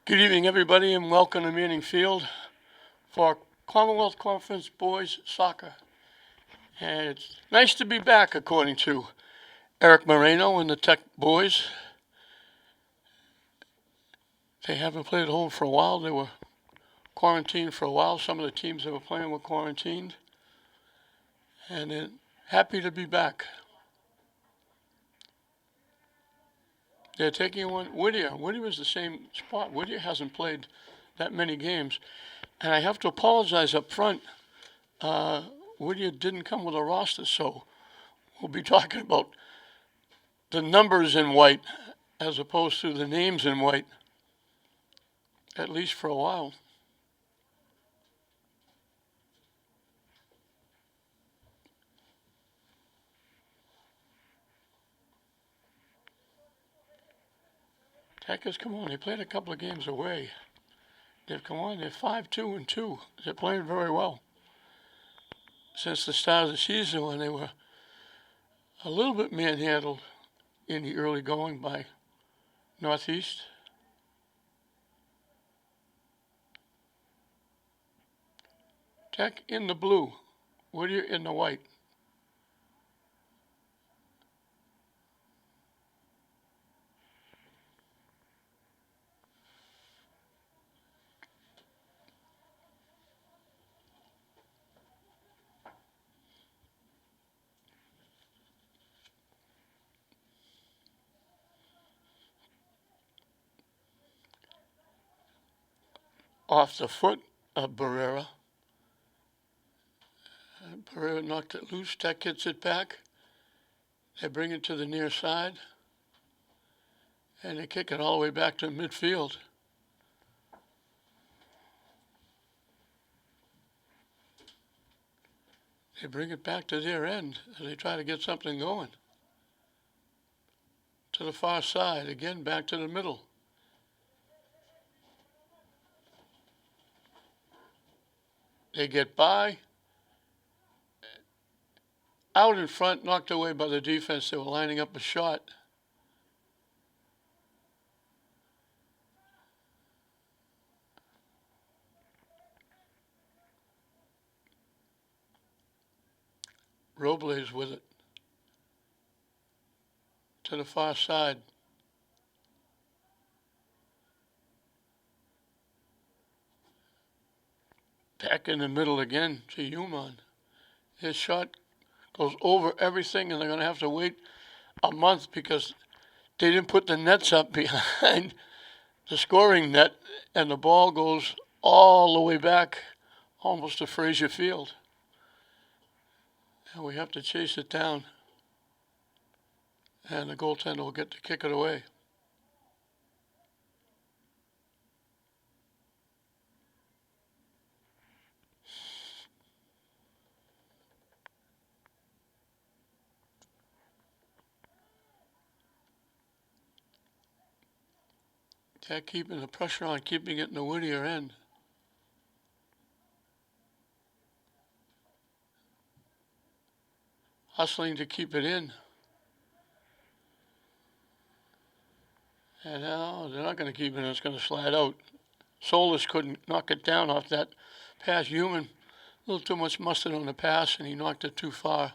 Good evening, everybody, and welcome to Manning Field for Commonwealth Conference Boys Soccer. And it's nice to be back, according to Eric Moreno and the Tech boys. They haven't played at home for a while. They were quarantined for a while. Some of the teams that were playing were quarantined. And they're happy to be back. They're taking on Whittier. Whittier was the same spot. Whittier hasn't played that many games. And I have to apologize up front. Whittier didn't come with a roster, so we'll be talking about the numbers in white as opposed to the names in white, at least for a while. Tech has come on. They played a couple of games away. They've come on. They're 5-2-2. They're playing very well. Since the start of the season, when they were a little bit manhandled in the early going by Northeast. Tech in the blue, Whittier in the white. Off the foot of Barrera. Barrera knocked it loose. Tech gets it back. They bring it to the near side. And they kick it all the way back to midfield. They bring it back to their end as they try to get something going. To the far side, again back to the middle. They get by. Out in front, knocked away by the defense. They were lining up a shot. Robles with it. To the far side. Back in the middle again to Human. His shot goes over everything, and they're going to have to wait a month because they didn't put the nets up behind the scoring net, and the ball goes all the way back almost to Frazier Field. And we have to chase it down. And the goaltender will get to kick it away. Tech keeping the pressure on, keeping it in the Whittier end. Hustling to keep it in. And now they're not going to keep it, it's going to slide out. Solis couldn't knock it down off that pass. Human, a little too much mustard on the pass, and he knocked it too far.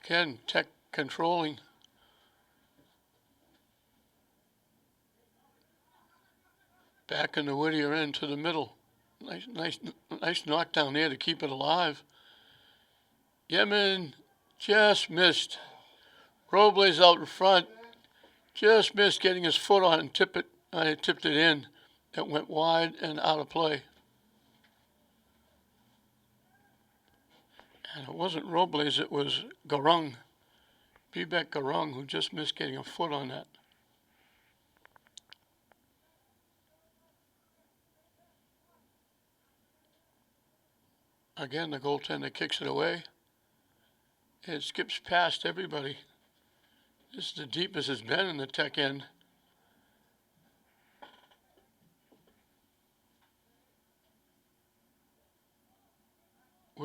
Again, Tech controlling. Back in the Whittier end to the middle. Nice knockdown there to keep it alive. Yemen just missed. Robles out in front. Just missed getting his foot on and tipped it in. It went wide and out of play. And it wasn't Robles, it was Garung. Bibek Garung, who just missed getting a foot on that. Again, the goaltender kicks it away. It skips past everybody. This is the deepest it's been in the Tech end.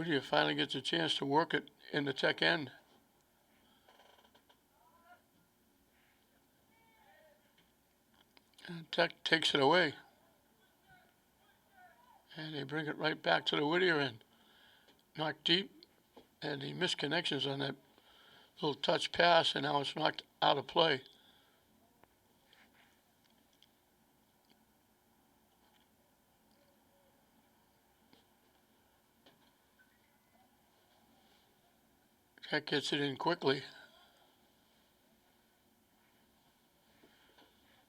Whittier finally gets a chance to work it in the Tech end. And Tech takes it away. And they bring it right back to the Whittier end. Knocked deep, and he missed connections on that little touch pass, and now it's knocked out of play. Tech gets it in quickly.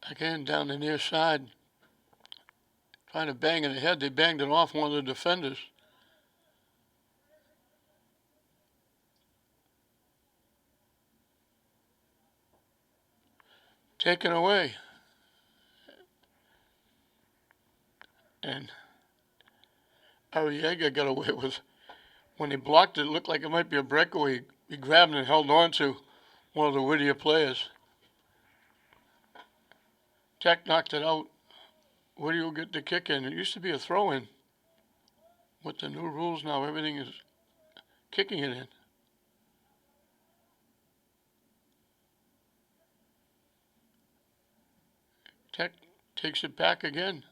Again, down the near side, trying to bang it ahead. They banged it off one of the defenders. Taken away. And Arriaga got away with, when he blocked it, it looked like it might be a breakaway. He grabbed it and held on to one of the Whittier players. Tech knocked it out. Whittier will get the kick in. It used to be a throw-in. With the new rules now, everything is kicking it in. Tech takes it back again.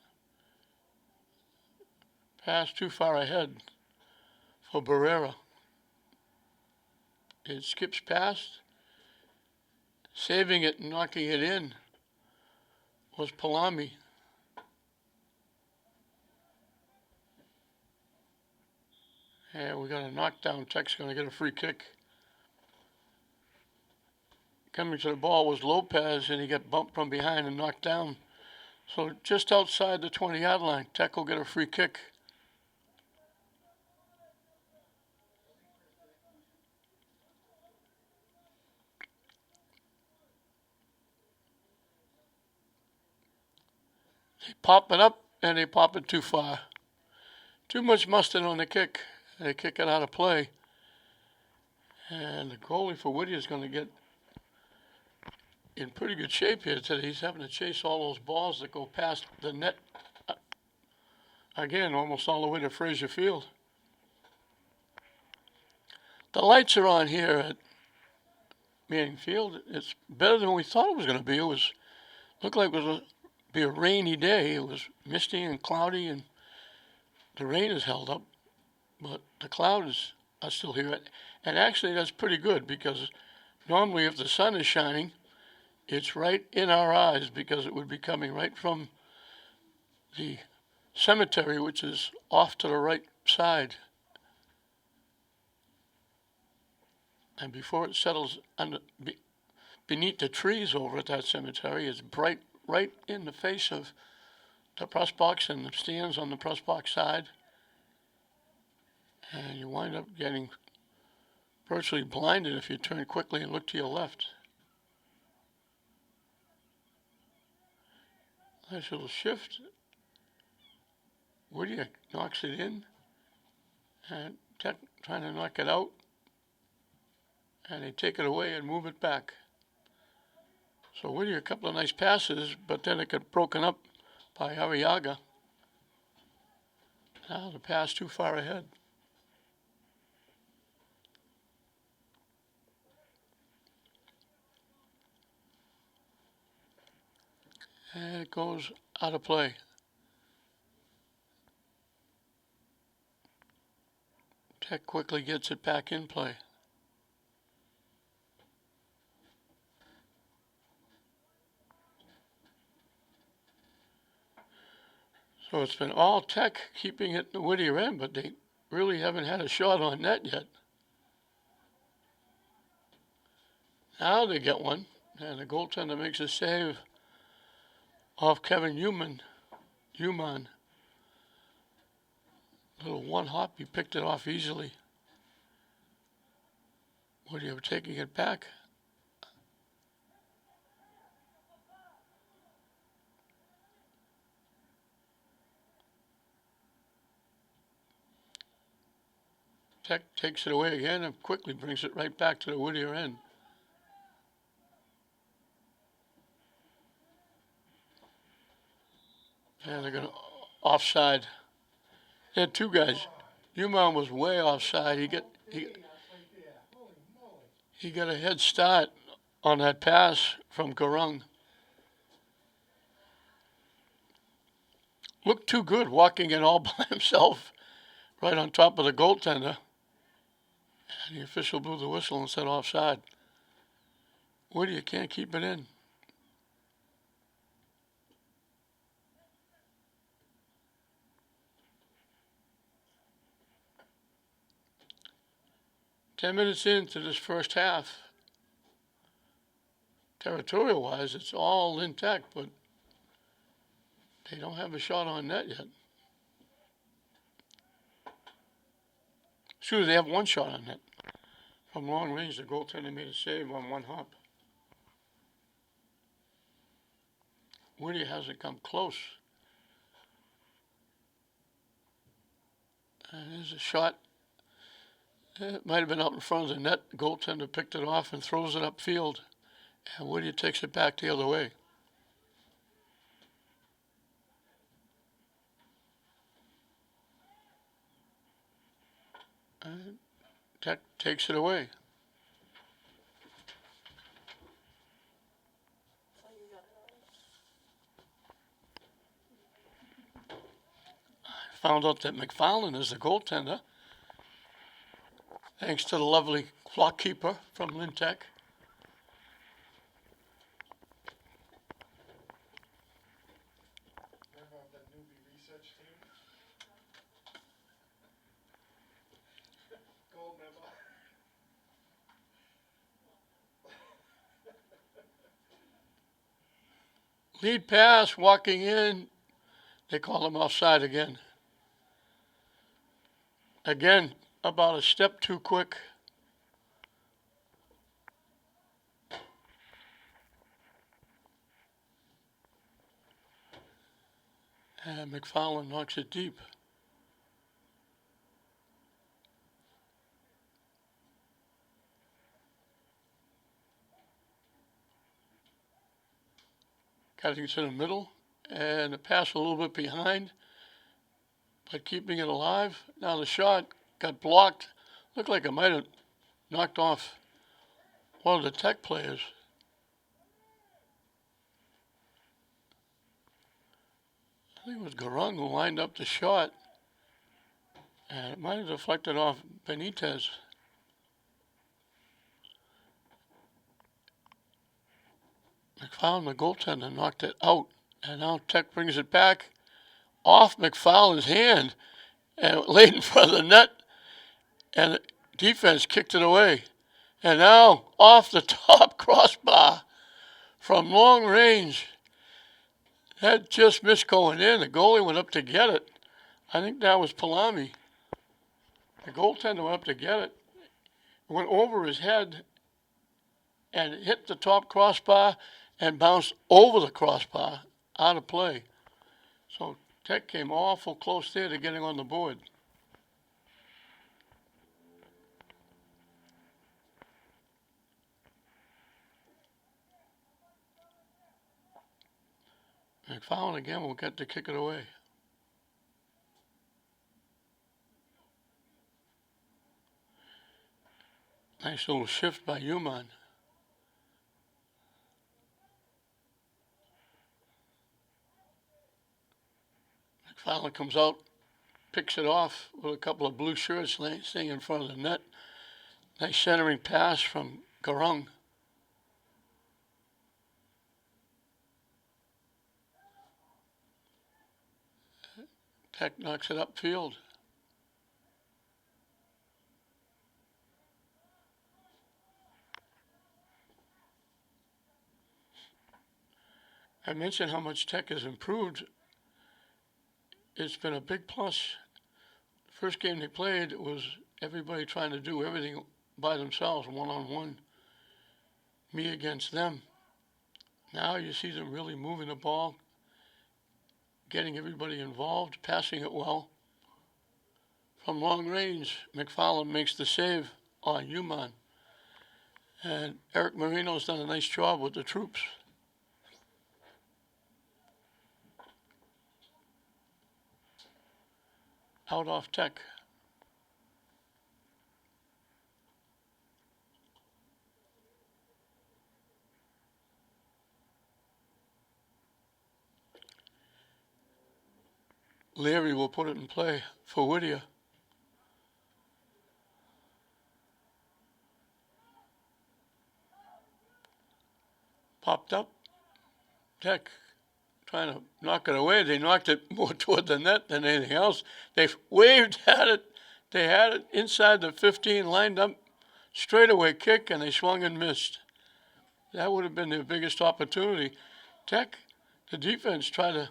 Pass too far ahead for Barrera. It skips past. Saving it and knocking it in was Palami. And we got a knockdown. Tech's going to get a free kick. Coming to the ball was Lopez, and he got bumped from behind and knocked down. So just outside the 20-yard line, Tech will get a free kick. They pop it up, and they pop it too far. Too much mustard on the kick. They kick it out of play. And the goalie for Whittier is going to get in pretty good shape here today. He's having to chase all those balls that go past the net. Again, almost all the way to Fraser Field. The lights are on here at Manning Field. It's better than we thought it was going to be. It looked like it was going to be a rainy day. It was misty and cloudy, and the rain is held up, but the clouds are still here. And actually, that's pretty good, because normally if the sun is shining, it's right in our eyes, because it would be coming right from the cemetery, which is off to the right side. And before it settles beneath the trees over at that cemetery, it's bright right in the face of the press box and the stands on the press box side. And you wind up getting virtually blinded if you turn quickly and look to your left. Nice little shift. Whittier knocks it in, and Tech trying to knock it out, and they take it away and move it back. So Whittier, a couple of nice passes, but then it got broken up by Arriaga. Now the pass too far ahead. And it goes out of play. Tech quickly gets it back in play. So it's been all Tech keeping it in the Whittier end, but they really haven't had a shot on net yet. Now they get one, and the goaltender makes a save off Kevin Human. Little one hop, he picked it off easily. Whittier taking it back. Tech takes it away again and quickly brings it right back to the Whittier end. And they're going to offside. They had two guys. Human was way offside. He got a head start on that pass from Garung. Looked too good walking in all by himself right on top of the goaltender. And the official blew the whistle and said offside. Whittier can't keep it in. Ten minutes into this first half, territorial-wise, it's all intact, but they don't have a shot on net yet. Excuse me, they have one shot on net. From long range, the goaltender made a save on one hop. Whittier hasn't come close. And there's a shot. It might have been out in front of the net. The goaltender picked it off and throws it upfield. And Whittier takes it back the other way. And Tech takes it away. I found out that McFarland is the goaltender, thanks to the lovely clock keeper from Lvti. Lead pass, walking in. They call him offside again. Again, about a step too quick. And McFarland knocks it deep. Cutting to the middle, and the pass a little bit behind, but keeping it alive. Now the shot got blocked. Looked like it might have knocked off one of the Tech players. I think it was Garung who lined up the shot, and it might have deflected off Benitez. McFarland, the goaltender, knocked it out, and now Tech brings it back off McFarland's hand and laid in front of the net, and the defense kicked it away. And now off the top crossbar from long range. That just missed going in. The goalie went up to get it. I think that was Palami. The goaltender went up to get it. It went over his head and hit the top crossbar and bounced over the crossbar, out of play. So Tech came awful close there to getting on the board. McFarland again will get to kick it away. Nice little shift by Human. McFarland comes out, picks it off with a couple of blue shirts staying in front of the net. Nice centering pass from Garung. Tech knocks it upfield. I mentioned how much Tech has improved. It's been a big plus. First game they played, it was everybody trying to do everything by themselves, one-on-one, me against them. Now you see them really moving the ball, getting everybody involved, passing it well. From long range, McFarland makes the save on Human. And Eric Marino's done a nice job with the troops. Out off Tech. Leary will put it in play for Whittier. Popped up. Tech trying to knock it away. They knocked it more toward the net than anything else. They waved at it. They had it inside the 15, lined up, straightaway kick, and they swung and missed. That would have been their biggest opportunity. Tech, the defense tried to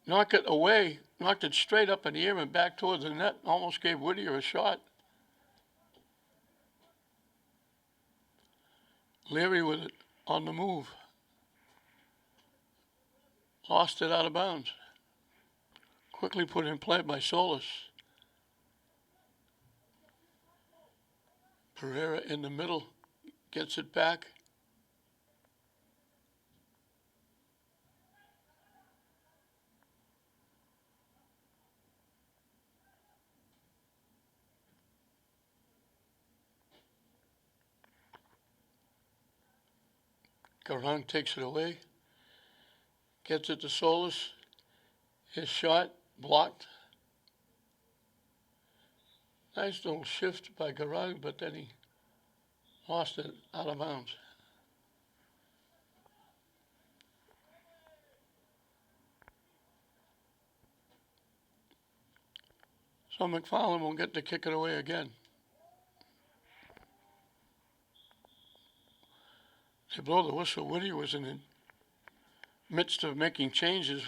knock it away, knocked it straight up in the air and back towards the net, almost gave Whittier a shot. Leary with it on the move. Lost it out of bounds. Quickly put in play by Solis. Pereira in the middle, gets it back. Garang takes it away. Gets it to Solis. His shot blocked. Nice little shift by Garang, but then he lost it out of bounds. So McFarland will get to kick it away again. They blow the whistle. Whittier was in the midst of making changes.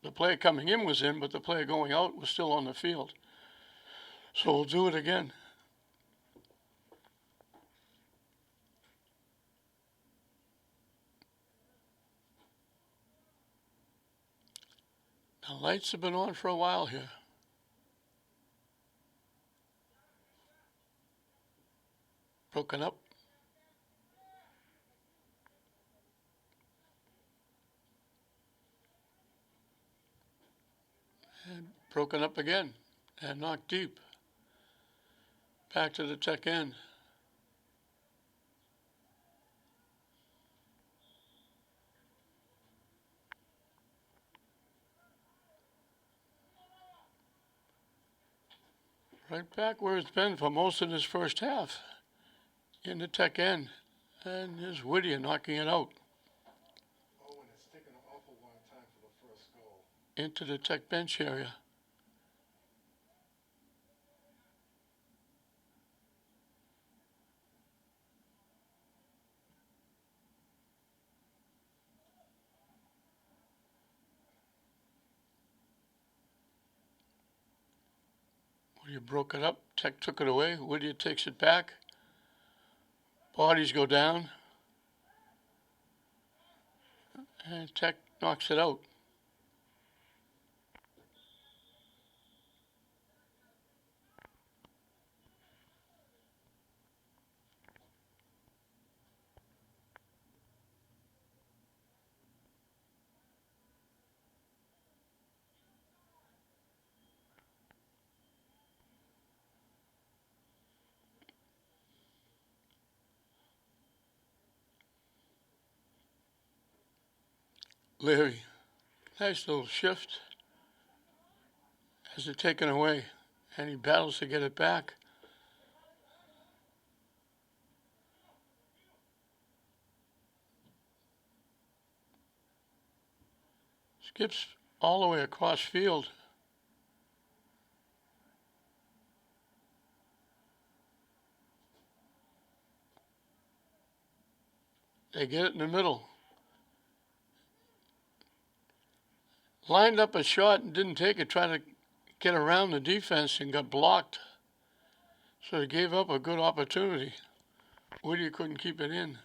The player coming in was in, but the player going out was still on the field. So we'll do it again. The lights have been on for a while here. Broken up. And broken up again. And knocked deep. Back to the Tech end. Right back where it's been for most of this first half. In the Tech end. And here's Whittier knocking it out. Oh, and it's taken an awful long time for the first goal. Into the Tech bench area. Whittier broke it up. Tech took it away. Whittier takes it back. Bodies go down. And Tech knocks it out. Leary, nice little shift. Has it taken away, and he battles to get it back. Skips all the way across field. They get it in the middle. Lined up a shot and didn't take it, trying to get around the defense and got blocked. So they gave up a good opportunity. Whittier couldn't keep it in.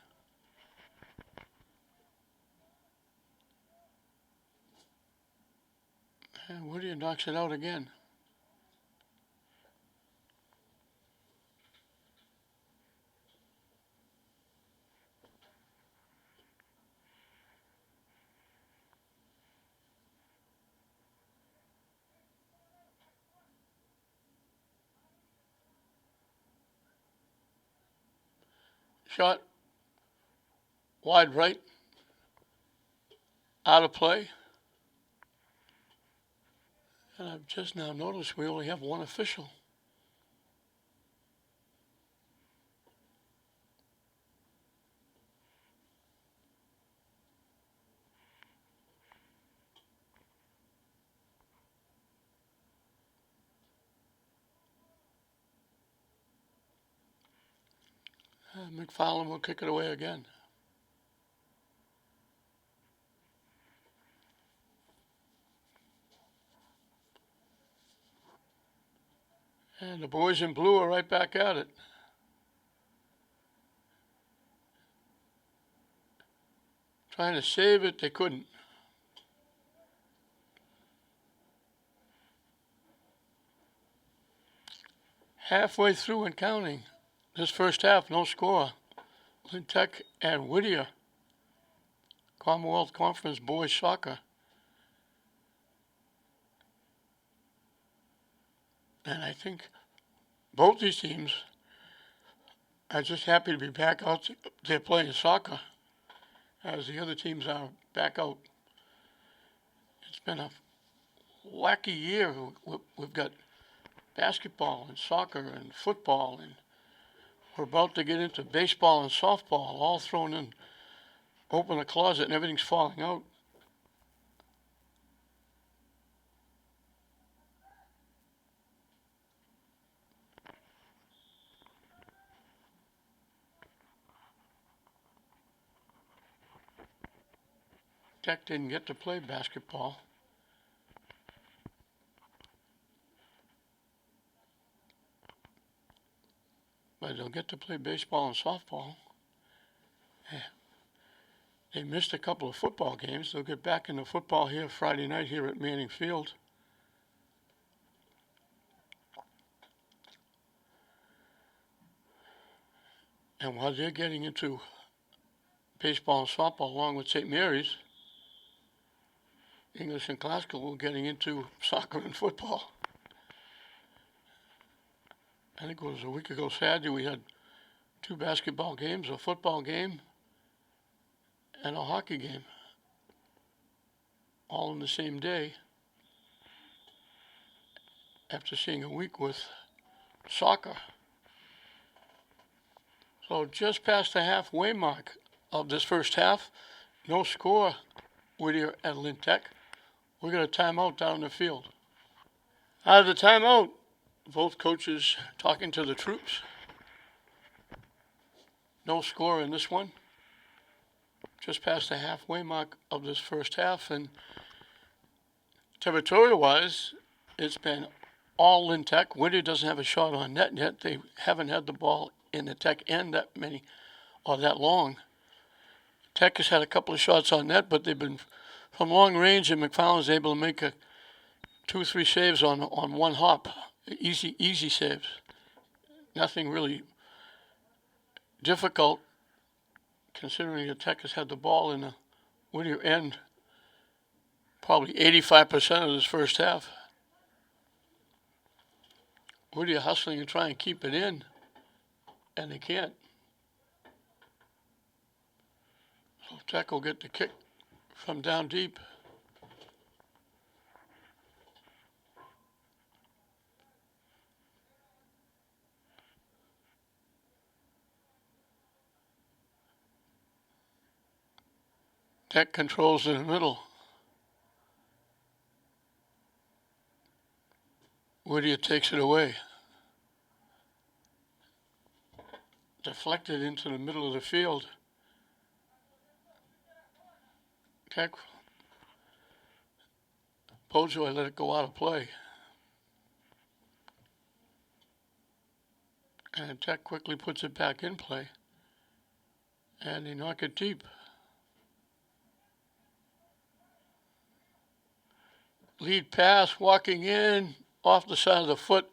And Whittier knocks it out again. Shot wide right, out of play. And I've just now noticed we only have one official. McFarland will kick it away again. And the boys in blue are right back at it. Trying to save it, they couldn't. Halfway through and counting. This first half, no score. Tech and Whittier, Commonwealth Conference boys soccer. And I think both these teams are just happy to be back out there playing soccer as the other teams are back out. It's been a wacky year. We've got basketball and soccer and football, and we're about to get into baseball and softball, all thrown in. Open a closet and everything's falling out. Tech didn't get to play basketball. But they'll get to play baseball and softball. Yeah. They missed a couple of football games. They'll get back into football here Friday night here at Manning Field. And while they're getting into baseball and softball along with St. Mary's, English and Classical will getting into soccer and football. I think it was a week ago Saturday we had 2 basketball games, a football game, and a hockey game, all in the same day, after seeing a week with soccer. So just past the halfway mark of this first half, no score, Whittier at Lvti. We got a timeout down in the field. Out of the timeout, both coaches talking to the troops. No score in this one. Just past the halfway mark of this first half, and territorial-wise, it's been all Lvti. Whittier doesn't have a shot on net yet. They haven't had the ball in the Tech end that many or that long. Tech has had a couple of shots on net, but they've been from long range, and McFarland's able to make 2-3 saves on one hop. Easy saves. Nothing really difficult, considering the Tech has had the ball in the Whittier end probably 85% of this first half. Whittier hustling and trying to keep it in, and they can't. So Tech will get the kick from down deep. Tech controls in the middle. Whittier takes it away. Deflected into the middle of the field. Tech, Bojoy let it go out of play. And Tech quickly puts it back in play. And they knock it deep. Lead pass, walking in, off the side of the foot.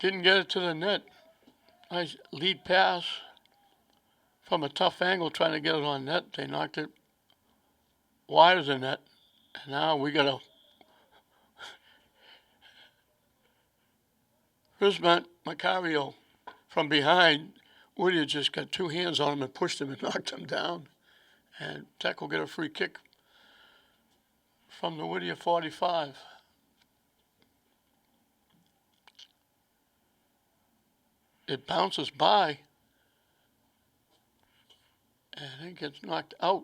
Didn't get it to the net. Nice lead pass from a tough angle, trying to get it on net. They knocked it wide of the net. And now we got a Rismont Macario from behind. Whittier just got 2 hands on him and pushed him and knocked him down. And Tech will get a free kick from the Whittier 45. It bounces by and it gets knocked out.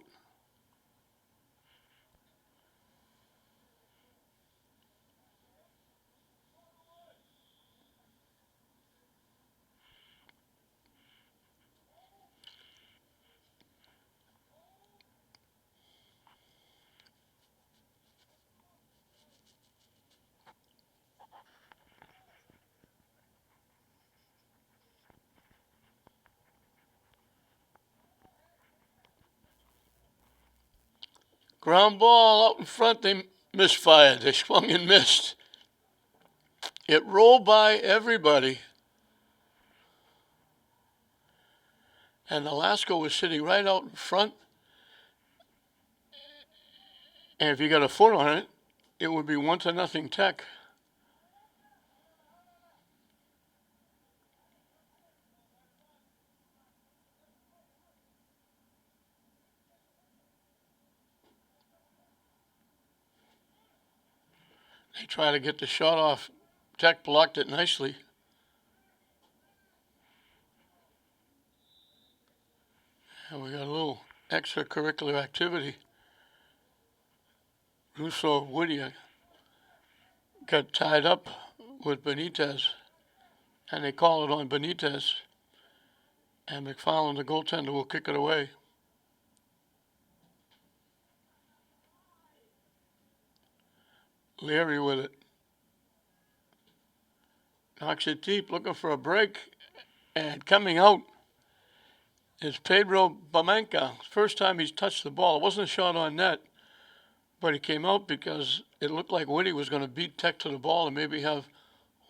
Ground ball out in front, they misfired. They swung and missed. It rolled by everybody. And Alaska was sitting right out in front. And if you got a foot on it, it would be 1-0 Tech. They try to get the shot off. Tech blocked it nicely. And we got a little extracurricular activity. Russo Whittier got tied up with Benitez, and they call it on Benitez. And McFarland, the goaltender, will kick it away. Leary with it. Knocks it deep, looking for a break. And coming out is Pedro Bamanca. First time he's touched the ball. It wasn't a shot on net, but he came out because it looked like Whittier was going to beat Tech to the ball and maybe have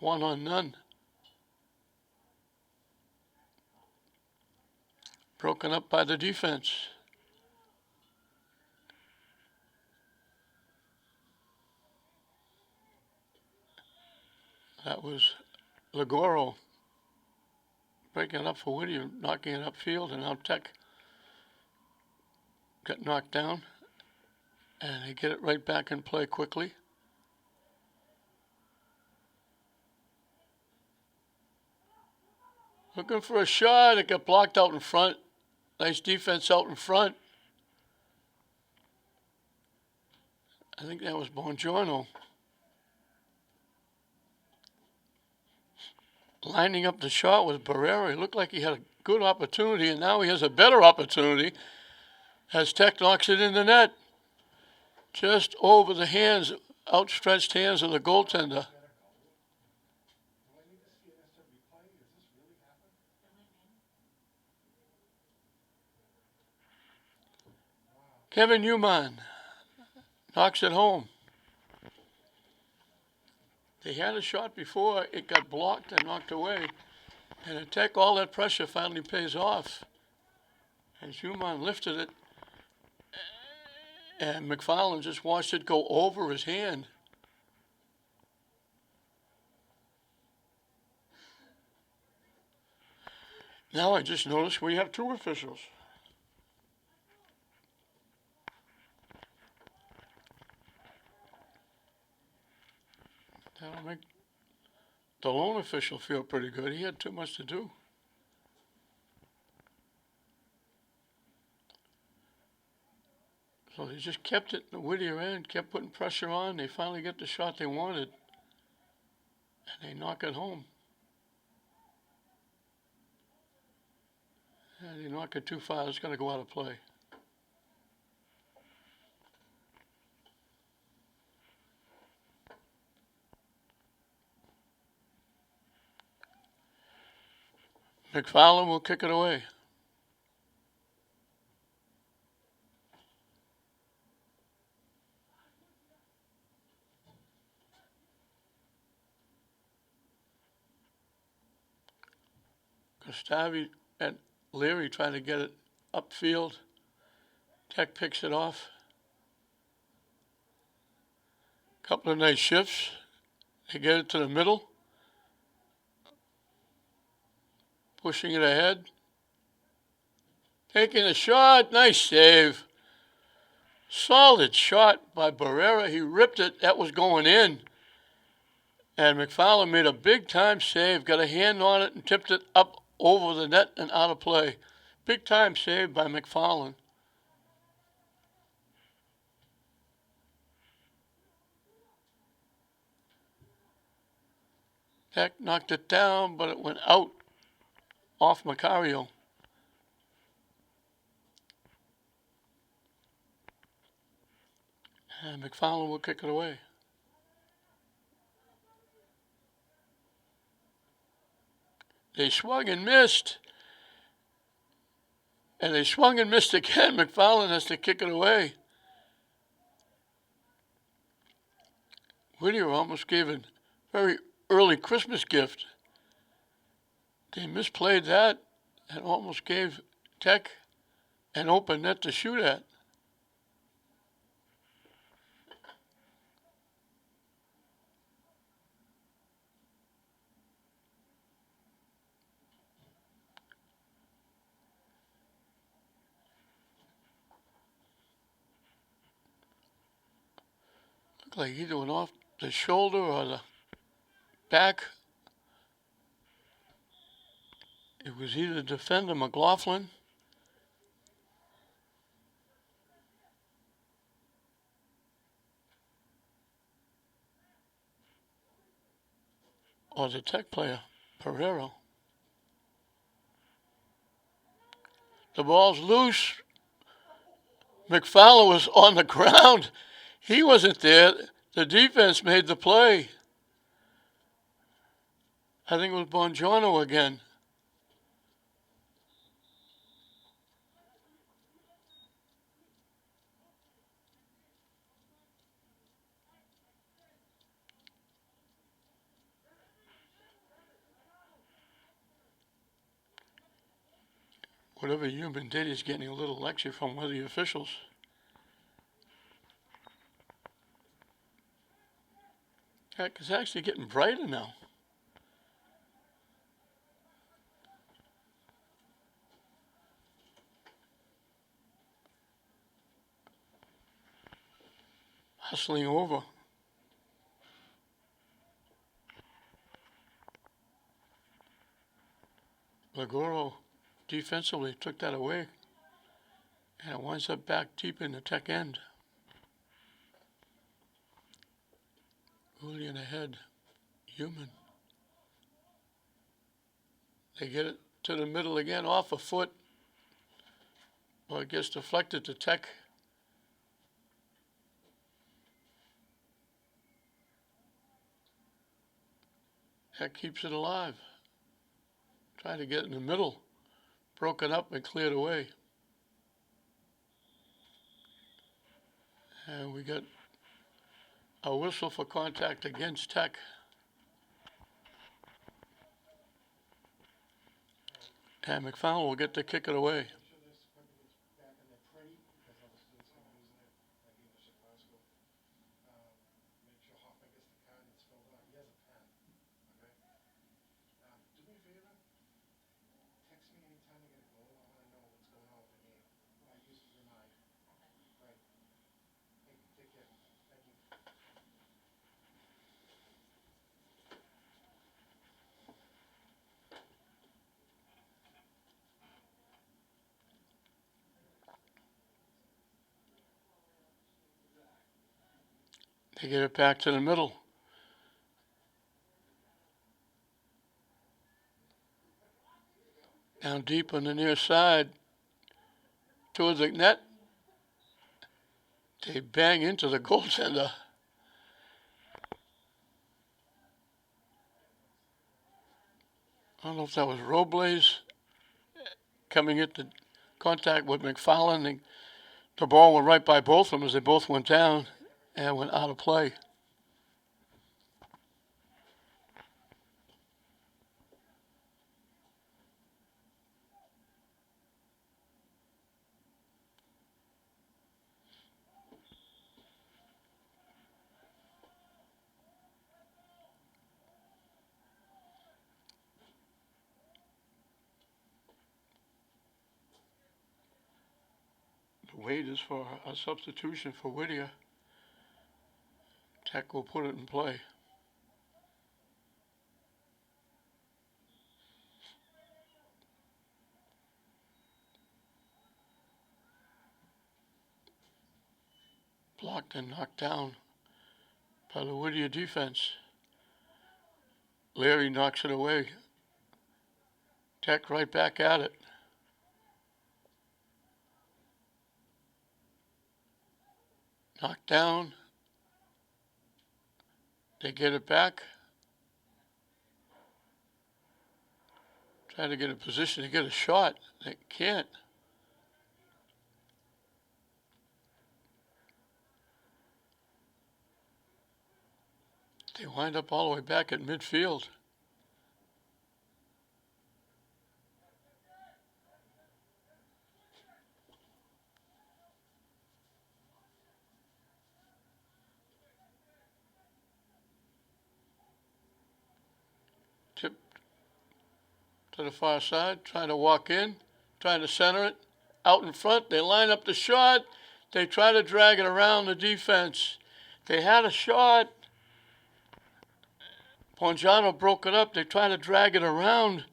1-on-none. Broken up by the defense. That was Ligoro breaking it up for Whittier, knocking it upfield, and now Tech got knocked down, and they get it right back in play quickly. Looking for a shot, it got blocked out in front. Nice defense out in front. I think that was Bongiorno. Lining up the shot was Barrera. He looked like he had a good opportunity, and now he has a better opportunity as Tech knocks it in the net. Just over the hands, outstretched hands of the goaltender. Kevin Uman knocks it home. They had a shot before, it got blocked and knocked away. And at Tech, all that pressure finally pays off. As Uman lifted it, and McFarland just watched it go over his hand. Now I just noticed we have 2 officials. That'll make the lone official feel pretty good. He had too much to do. So they just kept it in the Whittier end, kept putting pressure on. They finally get the shot they wanted, and they knock it home. And they knock it too far, it's going to go out of play. McFarland will kick it away. Gustavi and Leary trying to get it upfield. Tech picks it off. Couple of nice shifts. They get it to the middle. Pushing it ahead. Taking a shot. Nice save. Solid shot by Barrera. He ripped it. That was going in. And McFarland made a big time save, got a hand on it and tipped it up over the net and out of play. Big time save by McFarland. Tech knocked it down, but it went out off Macario. And McFarland will kick it away. They swung and missed. And they swung and missed again. McFarland has to kick it away. Whittier almost gave a very early Christmas gift. They misplayed that and almost gave Tech an open net to shoot at. Looked like either went off the shoulder or the back. It was either defender McLaughlin or the Tech player, Pereiro. The ball's loose. McFarland was on the ground. He wasn't there. The defense made the play. I think it was Bongiorno again. Whatever human did, he's getting a little lecture from one of the officials. Heck, it's actually getting brighter now. Hustling over. Lagoro defensively took that away. And it winds up back deep in the Tech end. Julian ahead. Human. They get it to the middle again, off a foot. Well, it gets deflected to Tech. Tech keeps it alive. Trying to get in the middle. Broken up and cleared away. And we got a whistle for contact against Tech. And McFarland will get to kick it away. They get it back to the middle. Down deep on the near side. Towards the net. They bang into the goaltender. I don't know if that was Robles coming into contact with McFarland. The ball went right by both of them as they both went down and went out of play. Wade is for a substitution for Whittier. Tech will put it in play. Blocked and knocked down by the Whittier defense. Larry knocks it away. Tech right back at it. Knocked down. They get it back. Try to get a position to get a shot. They can't. They wind up all the way back at midfield. Tip to the far side, trying to walk in, trying to center it. Out in front, they line up the shot. They try to drag it around the defense. They had a shot. Pongiano broke it up. They tried to drag it around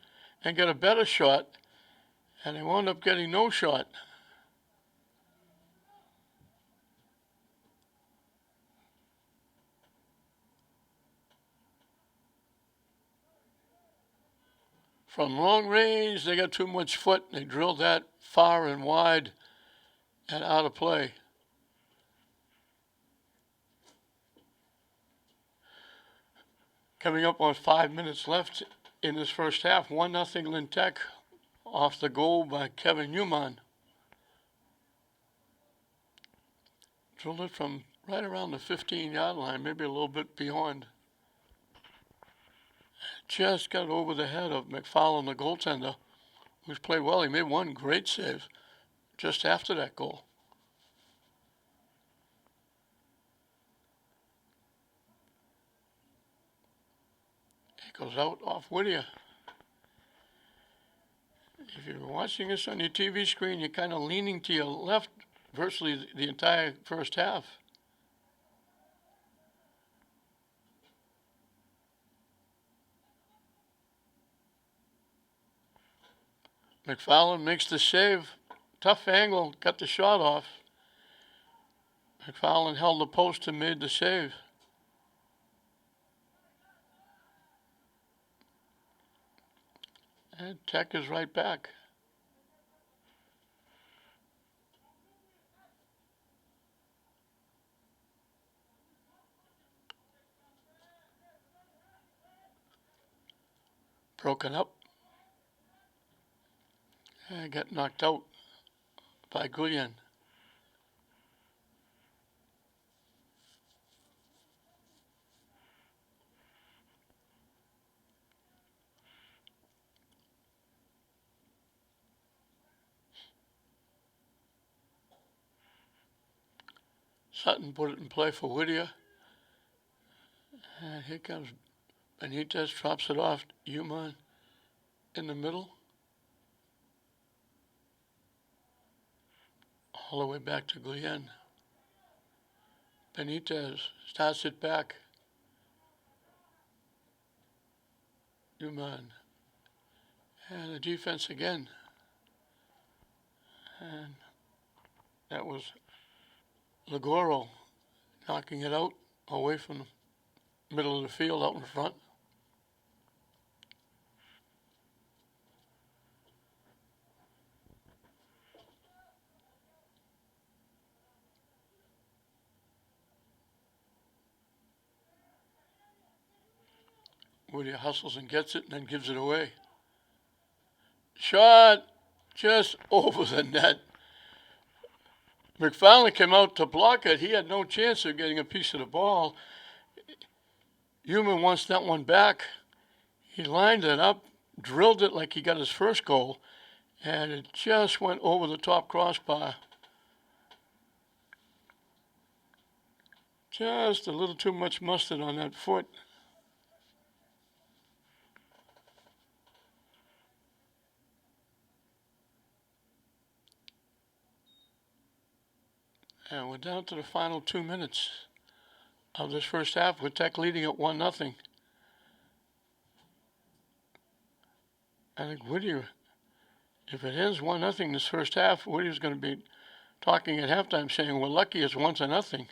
and get a better shot, and they wound up getting no shot. From long range, they got too much foot. They drilled that far and wide and out of play. Coming up on 5 minutes left in this first half, 1-0 Lynn Tech off the goal by Kevin Newman. Drilled it from right around the 15-yard line, maybe a little bit beyond. Just got over the head of McFarland, the goaltender, who's played well. He made one great save just after that goal. It goes out off Whittier. If you're watching this on your TV screen, you're kind of leaning to your left virtually the entire first half. McFarland makes the save. Tough angle, got the shot off. McFarland held the post and made the save. And Tech is right back. Broken up. And got knocked out by Guyen. Sutton put it in play for Whittier. And here comes Benitez, drops it off. Human in the middle. All the way back to Guyen. Benitez starts it back. Human. And the defense again. And that was Ligoro knocking it out away from the middle of the field out in front. Whittier hustles and gets it and then gives it away. Shot just over the net. McFarland came out to block it. He had no chance of getting a piece of the ball. Human wants that one back. He lined it up, drilled it like he got his first goal, and it just went over the top crossbar. Just a little too much mustard on that foot. we're down to the final 2 minutes of this first half with Tech leading at 1-0. I think Whittier, if it ends 1-0 this first half, Whittier's going to be talking at halftime saying, we're lucky it's 1-0.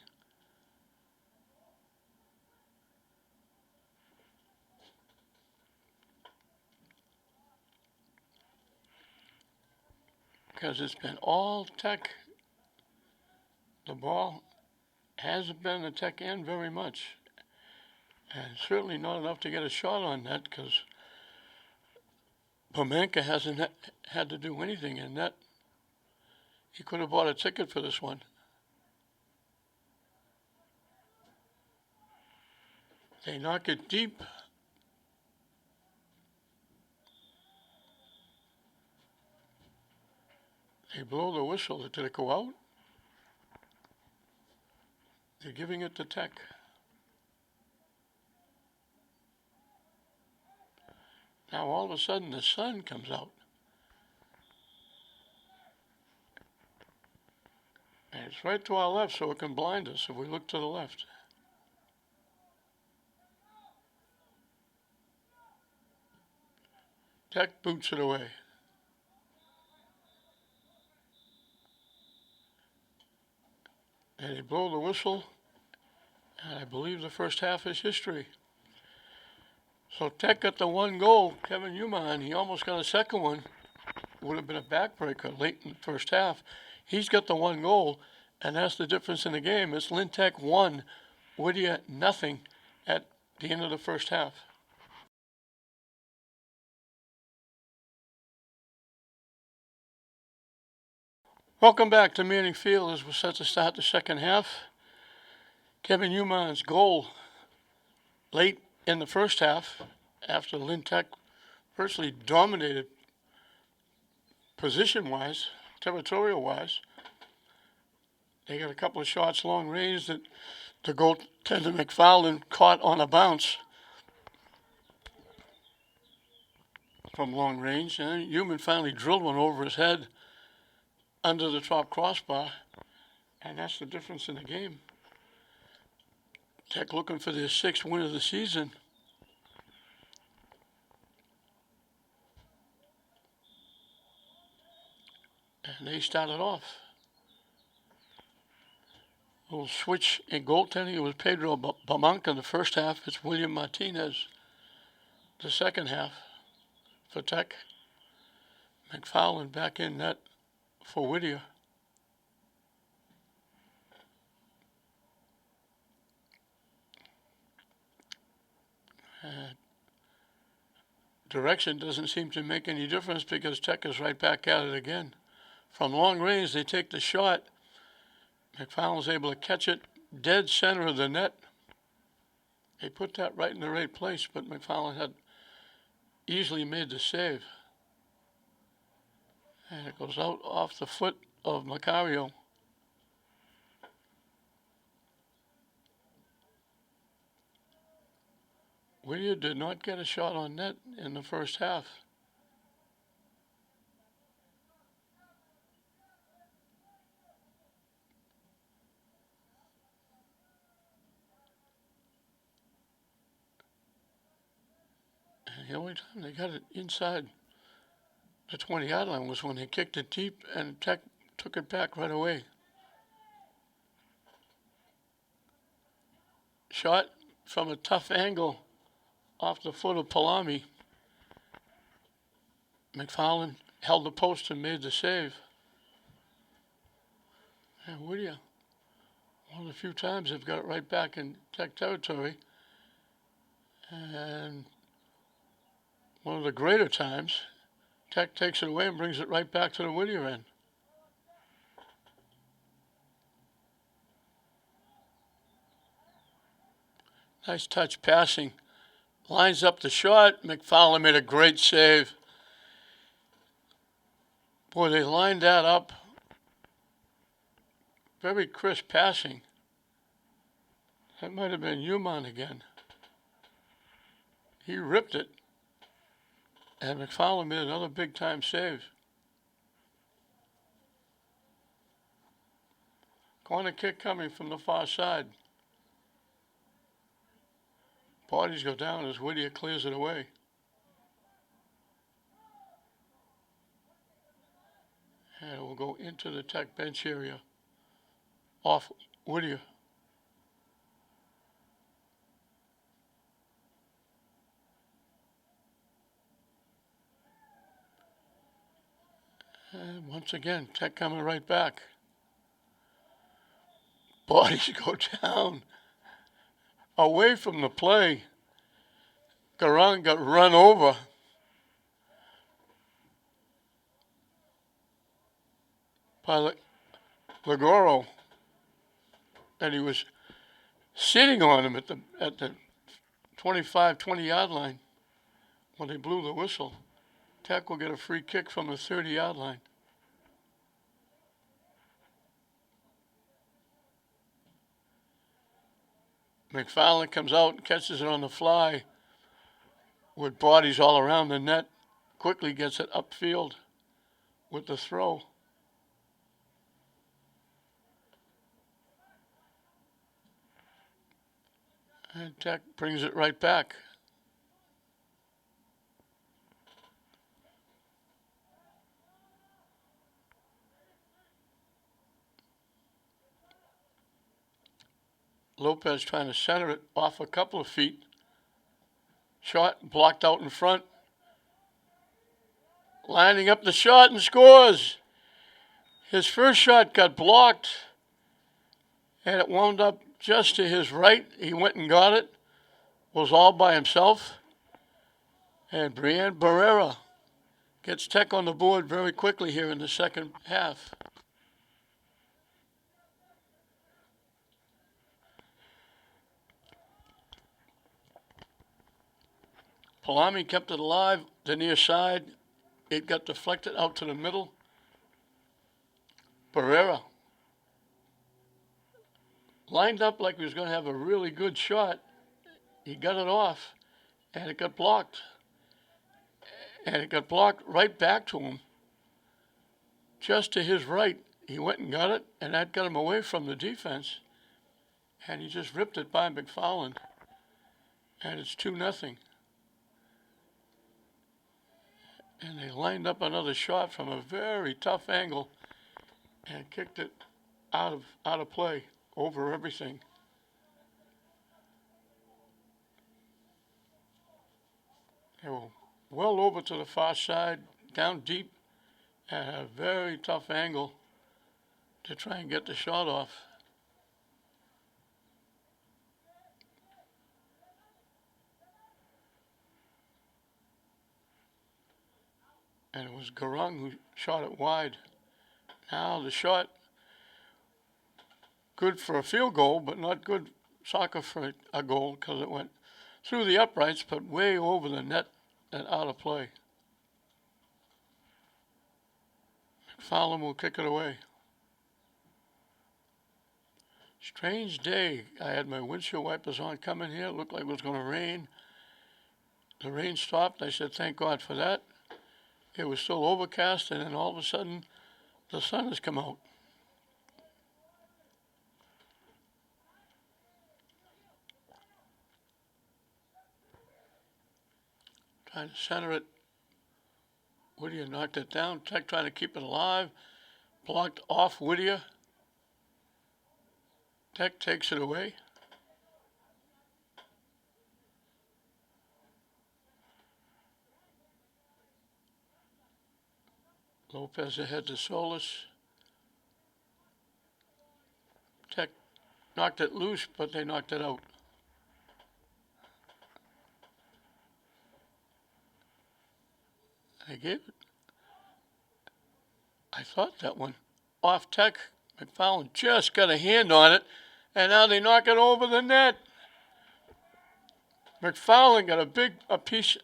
Because it's been all Tech. The ball hasn't been the Tech end very much. And certainly not enough to get a shot on net because Pomenka hasn't had to do anything in net. He could have bought a ticket for this one. They knock it deep. They blow the whistle. Did it go out? They're giving it to Tech. Now all of a sudden the sun comes out. And it's right to our left so it can blind us if we look to the left. Tech boots it away. And they blow the whistle. And I believe the first half is history. So Tech got the one goal. Kevin Uman, he almost got a second one. Would have been a backbreaker late in the first half. He's got the one goal, and that's the difference in the game. It's Lvti 1, Whittier 0 at the end of the first half. Welcome back to Manning Field as we're set to start the second half. Kevin Uman's goal late in the first half after Lvti virtually dominated position-wise, territorial-wise. They got a couple of shots long range that the goaltender McFarland caught on a bounce from long range, and Uman finally drilled one over his head under the top crossbar, and that's the difference in the game. Tech looking for their 6th win of the season. And they started off. A little switch in goaltending. It was Pedro Bamanca in the first half. It's William Martinez the second half for Tech. McFarland back in net for Whittier. Direction doesn't seem to make any difference because Tech is right back at it again. From long range, they take the shot. McFarland's able to catch it dead center of the net. They put that right in the right place, but McFarland had easily made the save. And it goes out off the foot of Macario. Whittier did not get a shot on net in the first half. And the only time they got it inside the 20-yard line was when they kicked it deep and Tech took it back right away. Shot from a tough angle off the foot of Palami. McFarland held the post and made the save. And Whittier, one of the few times they've got it right back in Tech territory. And one of the greater times, Tech takes it away and brings it right back to the Whittier end. Nice touch passing. Lines up the shot. McFarland made a great save. Boy, they lined that up. Very crisp passing. That might have been Uman again. He ripped it. And McFarland made another big-time save. Corner kick coming from the far side. Bodies go down as Whittier clears it away. And it will go into the Tech bench area. Off Whittier. And once again, Tech coming right back. Bodies go down. Away from the play. Garang got run over. By Lagoro. And he was sitting on him at the 25, 20-yard line when they blew the whistle. Tech will get a free kick from the 30-yard line. McFarland comes out and catches it on the fly with bodies all around the net. Quickly gets it upfield with the throw. And Tech brings it right back. Lopez trying to center it off a couple of feet. Shot blocked out in front. Lining up the shot and scores. His first shot got blocked. And it wound up just to his right. He went and got it. Was all by himself. And Brian Barrera gets Tech on the board very quickly here in the second half. Palami kept it alive, the near side. It got deflected out to the middle. Barrera lined up like he was going to have a really good shot. He got it off, and it got blocked. And it got blocked right back to him, just to his right. He went and got it, and that got him away from the defense. And he just ripped it by McFarland. And it's 2-0. And they lined up another shot from a very tough angle and kicked it out of play over everything. They were well over to the far side, down deep, at a very tough angle to try and get the shot off. And it was Garung who shot it wide. Now the shot, good for a field goal, but not good soccer for a goal because it went through the uprights, but way over the net and out of play. McFarland will kick it away. Strange day. I had my windshield wipers on coming here. It looked like it was going to rain. The rain stopped. I said, thank God for that. It was still overcast, and then all of a sudden, the sun has come out. Trying to center it. Whittier knocked it down. Tech trying to keep it alive. Blocked off Whittier. Tech takes it away. Lopez ahead to Solis. Tech knocked it loose, but they knocked it out. They gave it. I thought that one off Tech. McFarland just got a hand on it, and now they knock it over the net. McFarland got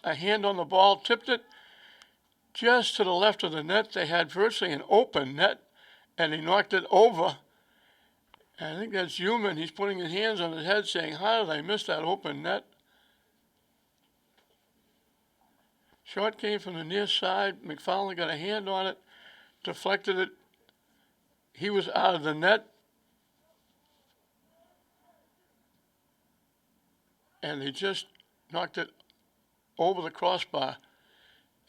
a hand on the ball, tipped it just to the left of the net. They had virtually an open net, and he knocked it over. And I think that's human. He's putting his hands on his head saying, how did I miss that open net? Shot came from the near side. McFarland got a hand on it, deflected it. He was out of the net, and they just knocked it over the crossbar,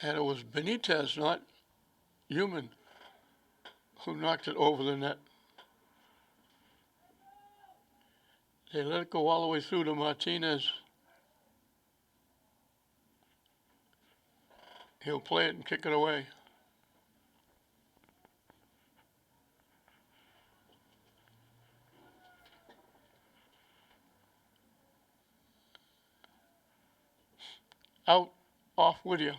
and it was Benitez, not Human, who knocked it over the net. They let it go all the way through to Martinez. He'll play it and kick it away. Out, off Whittier.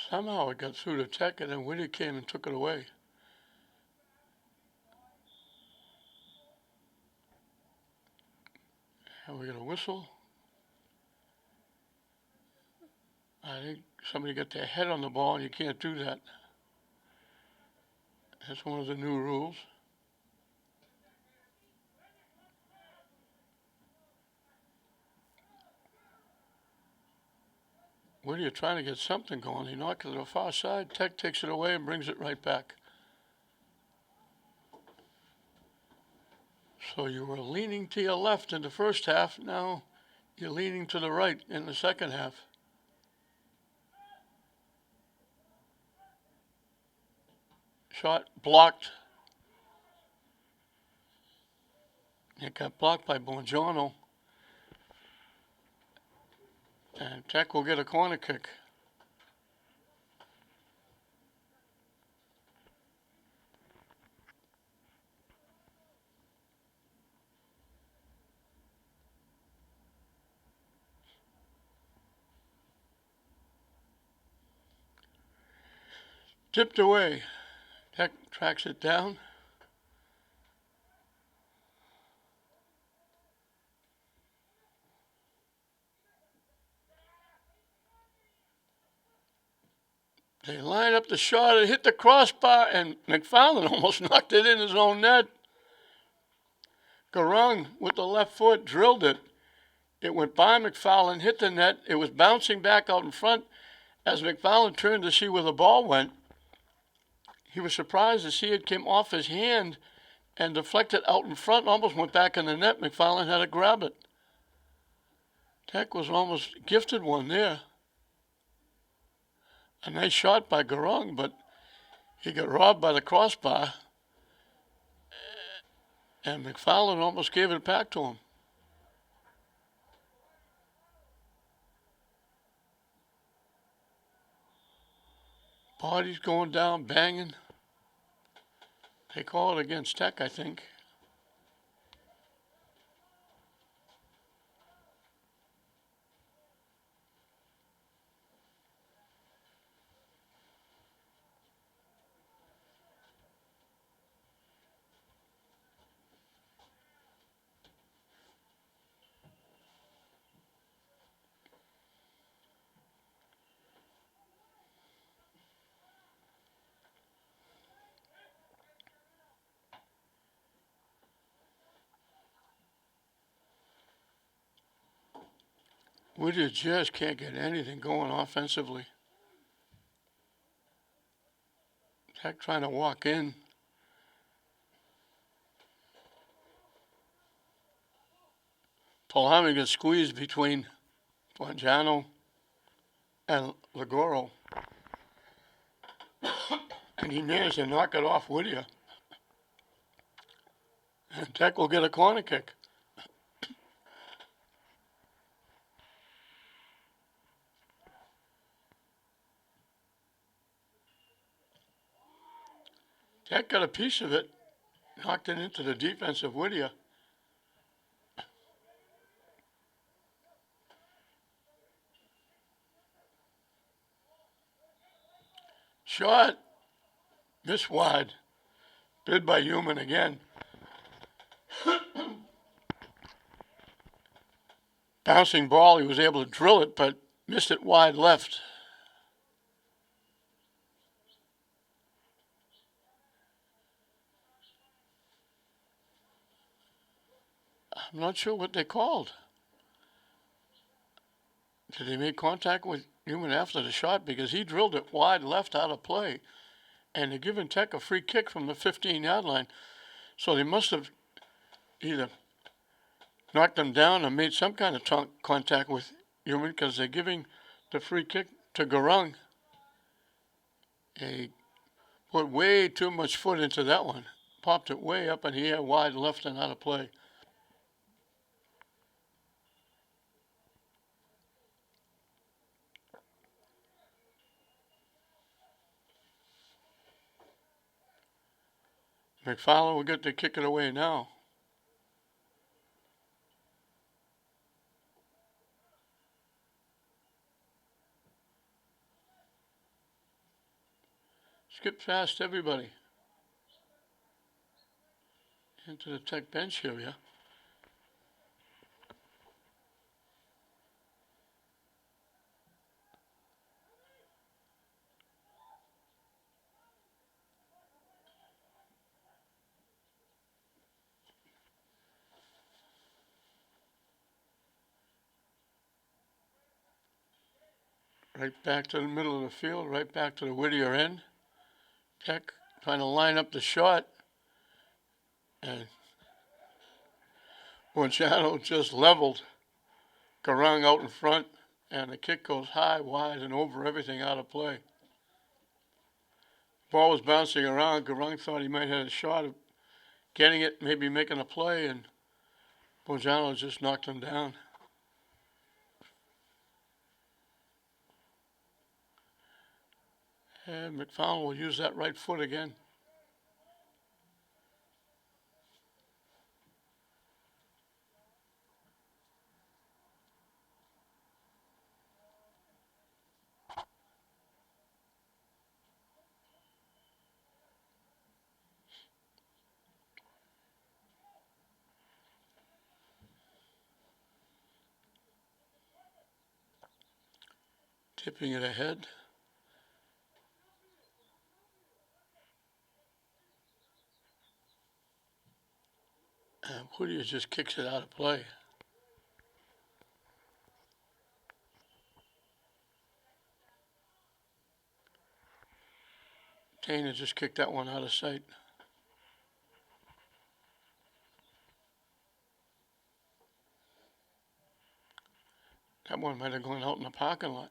Somehow it got through to Tech, and then Whittier came and took it away. And we got a whistle. I think somebody got their head on the ball, and you can't do that. That's one of the new rules. Whittier trying to get something going. He knocked it to the far side. Tech takes it away and brings it right back. So you were leaning to your left in the first half. Now you're leaning to the right in the second half. Shot blocked. It got blocked by Bongiorno. And Tech will get a corner kick. Tipped away. Tech tracks it down. They line up the shot. It hit the crossbar, and McFarland almost knocked it in his own net. Garung with the left foot drilled it. It went by McFarland, hit the net. It was bouncing back out in front. As McFarland turned to see where the ball went, he was surprised to see it came off his hand and deflected out in front, almost went back in the net. McFarland had to grab it. Tech was almost gifted one there. A nice shot by Garung, but he got robbed by the crossbar, and McFarland almost gave it back to him. Bodies going down, banging. They call it against Tech, I think. Whittier just can't get anything going offensively. Tech trying to walk in. Polhami gets squeezed between Bongiorno and Ligoro. And he managed to knock it off Whittier. And Tech will get a corner kick. Tech got a piece of it, knocked it into the defense of Whittier. Shot, missed wide, bid by Human again. Bouncing ball, he was able to drill it, but missed it wide left. I'm not sure what they called. Did they make contact with Newman after the shot? Because he drilled it wide left out of play. And they're giving Tech a free kick from the 15-yard line. So they must have either knocked him down or made some kind of contact with Newman, because they're giving the free kick to Garung. He put way too much foot into that one. Popped it way up in the air, wide left and out of play. McFarland will get to kick it away now. Skip past everybody into the Tech bench area. Right back to the middle of the field, right back to the Whittier end. Tech trying to line up the shot. And Bongiano just leveled Garung out in front. And the kick goes high, wide, and over everything out of play. Ball was bouncing around. Garung thought he might have a shot of getting it, maybe making a play, and Bongiano just knocked him down. And McFarland will use that right foot again. Tipping it ahead. And Whittier just kicks it out of play. Dana just kicked that one out of sight. That one might have gone out in the parking lot.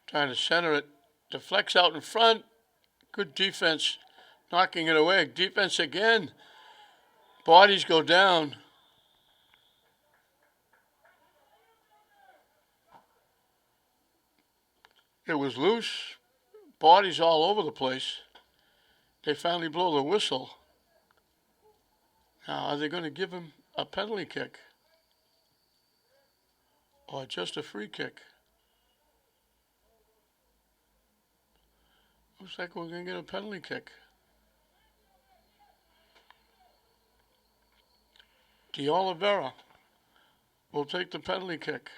Trying to center it. Deflects out in front. Good defense. Knocking it away. Defense again. Bodies go down. It was loose. Bodies all over the place. They finally blow the whistle. Now, are they going to give him a penalty kick? Or just a free kick? Looks like we're going to get a penalty kick. D'Oliveira will take the penalty kick.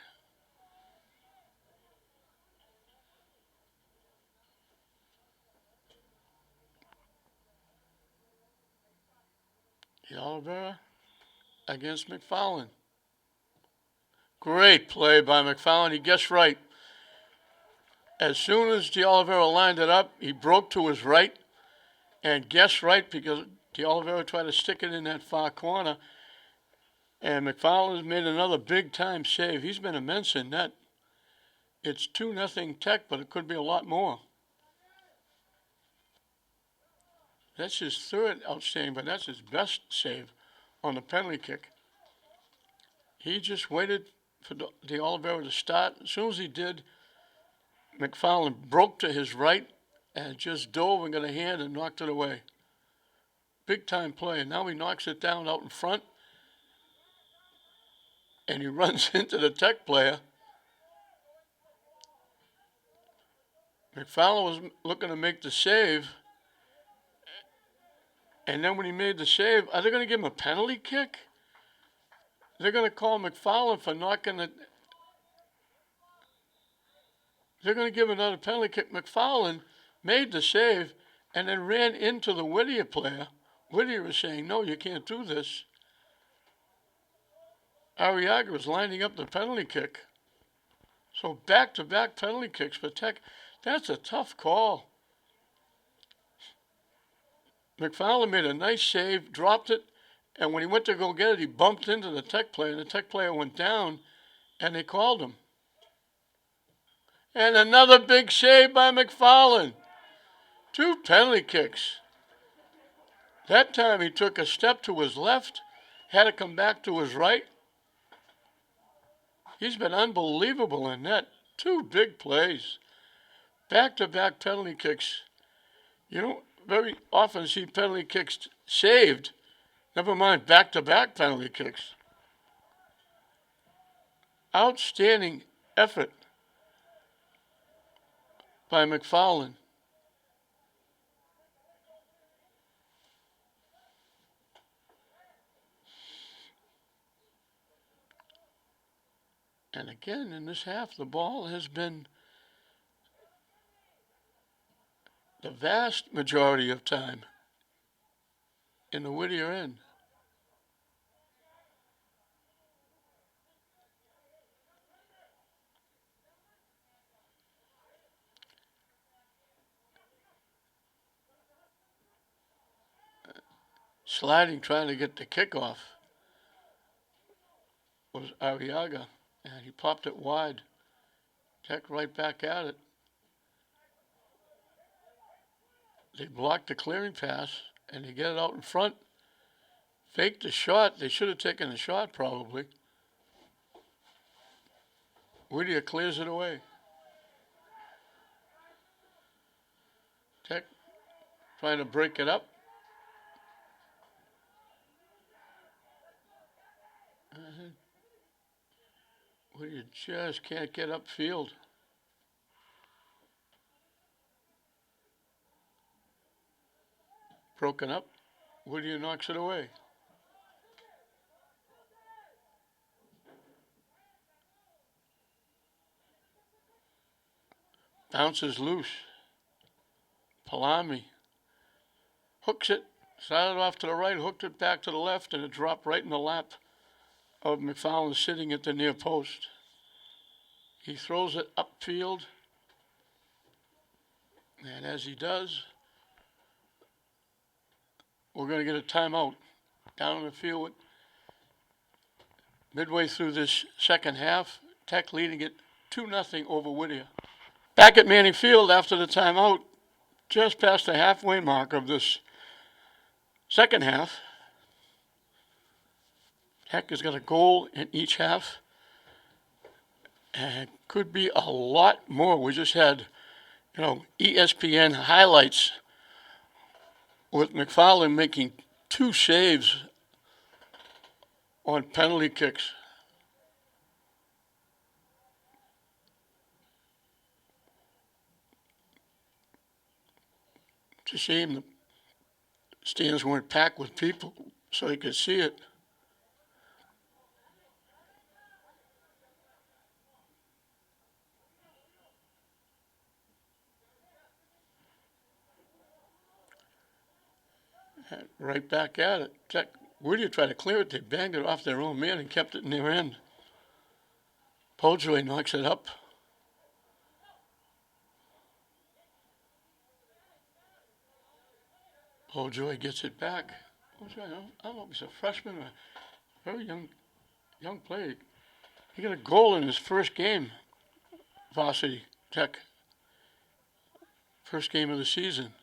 D'Oliveira against McFarland. Great play by McFarland. He guessed right. As soon as D'Oliveira lined it up, he broke to his right and guessed right, because D'Oliveira tried to stick it in that far corner. And McFarland has made another big-time save. He's been immense in net. It's 2-0 Tech, but it could be a lot more. That's his third outstanding, but that's his best save on the penalty kick. He just waited for D'Oliveira to start. As soon as he did, McFarland broke to his right and just dove and got a hand and knocked it away. Big-time play. And now he knocks it down out in front. And he runs into the Tech player. McFarland was looking to make the save. And then when he made the save, are they going to give him a penalty kick? They're going to call McFarland for knocking it. They're going to give another penalty kick. McFarland made the save and then ran into the Whittier player. Whittier was saying, no, you can't do this. Arriaga was lining up the penalty kick. So back-to-back penalty kicks for Tech. That's a tough call. McFarland made a nice save, dropped it, and when he went to go get it, he bumped into the Tech player, and the Tech player went down, and they called him. And another big save by McFarland. 2 penalty kicks. That time he took a step to his left, had to come back to his right. He's been unbelievable in net. 2 big plays. Back-to-back penalty kicks. You don't very often see penalty kicks saved, never mind back-to-back penalty kicks. Outstanding effort by McFarland. And again, in this half, the ball has been the vast majority of time in the Whittier end. Sliding, trying to get the kickoff was Arriaga, and he popped it wide. Tech right back at it. They blocked the clearing pass, and they get it out in front. Faked the shot. They should have taken the shot, probably. Whittier clears it away. Tech trying to break it up. Whittier just can't get upfield. Broken up. Whittier knocks it away. Bounces loose. Palami hooks it, started off to the right, hooked it back to the left, and it dropped right in the lap of McFarland sitting at the near post. He throws it upfield, and as he does, we're going to get a timeout down in the field. Midway through this second half, Tech leading it 2-0 over Whittier. Back at Manning Field after the timeout, just past the halfway mark of this second half. Tech has got a goal in each half, and could be a lot more. We just had, ESPN highlights with McFarland making 2 saves on penalty kicks. It's a shame the stands weren't packed with people so you could see it. And right back at it. Tech, Whittier tried to clear it. They banged it off their own man and kept it in their end. Pojoy knocks it up. Pojoy gets it back. Pojoy, I don't know if he's a freshman or a very young player. He got a goal in his first game, varsity Tech. First game of the season.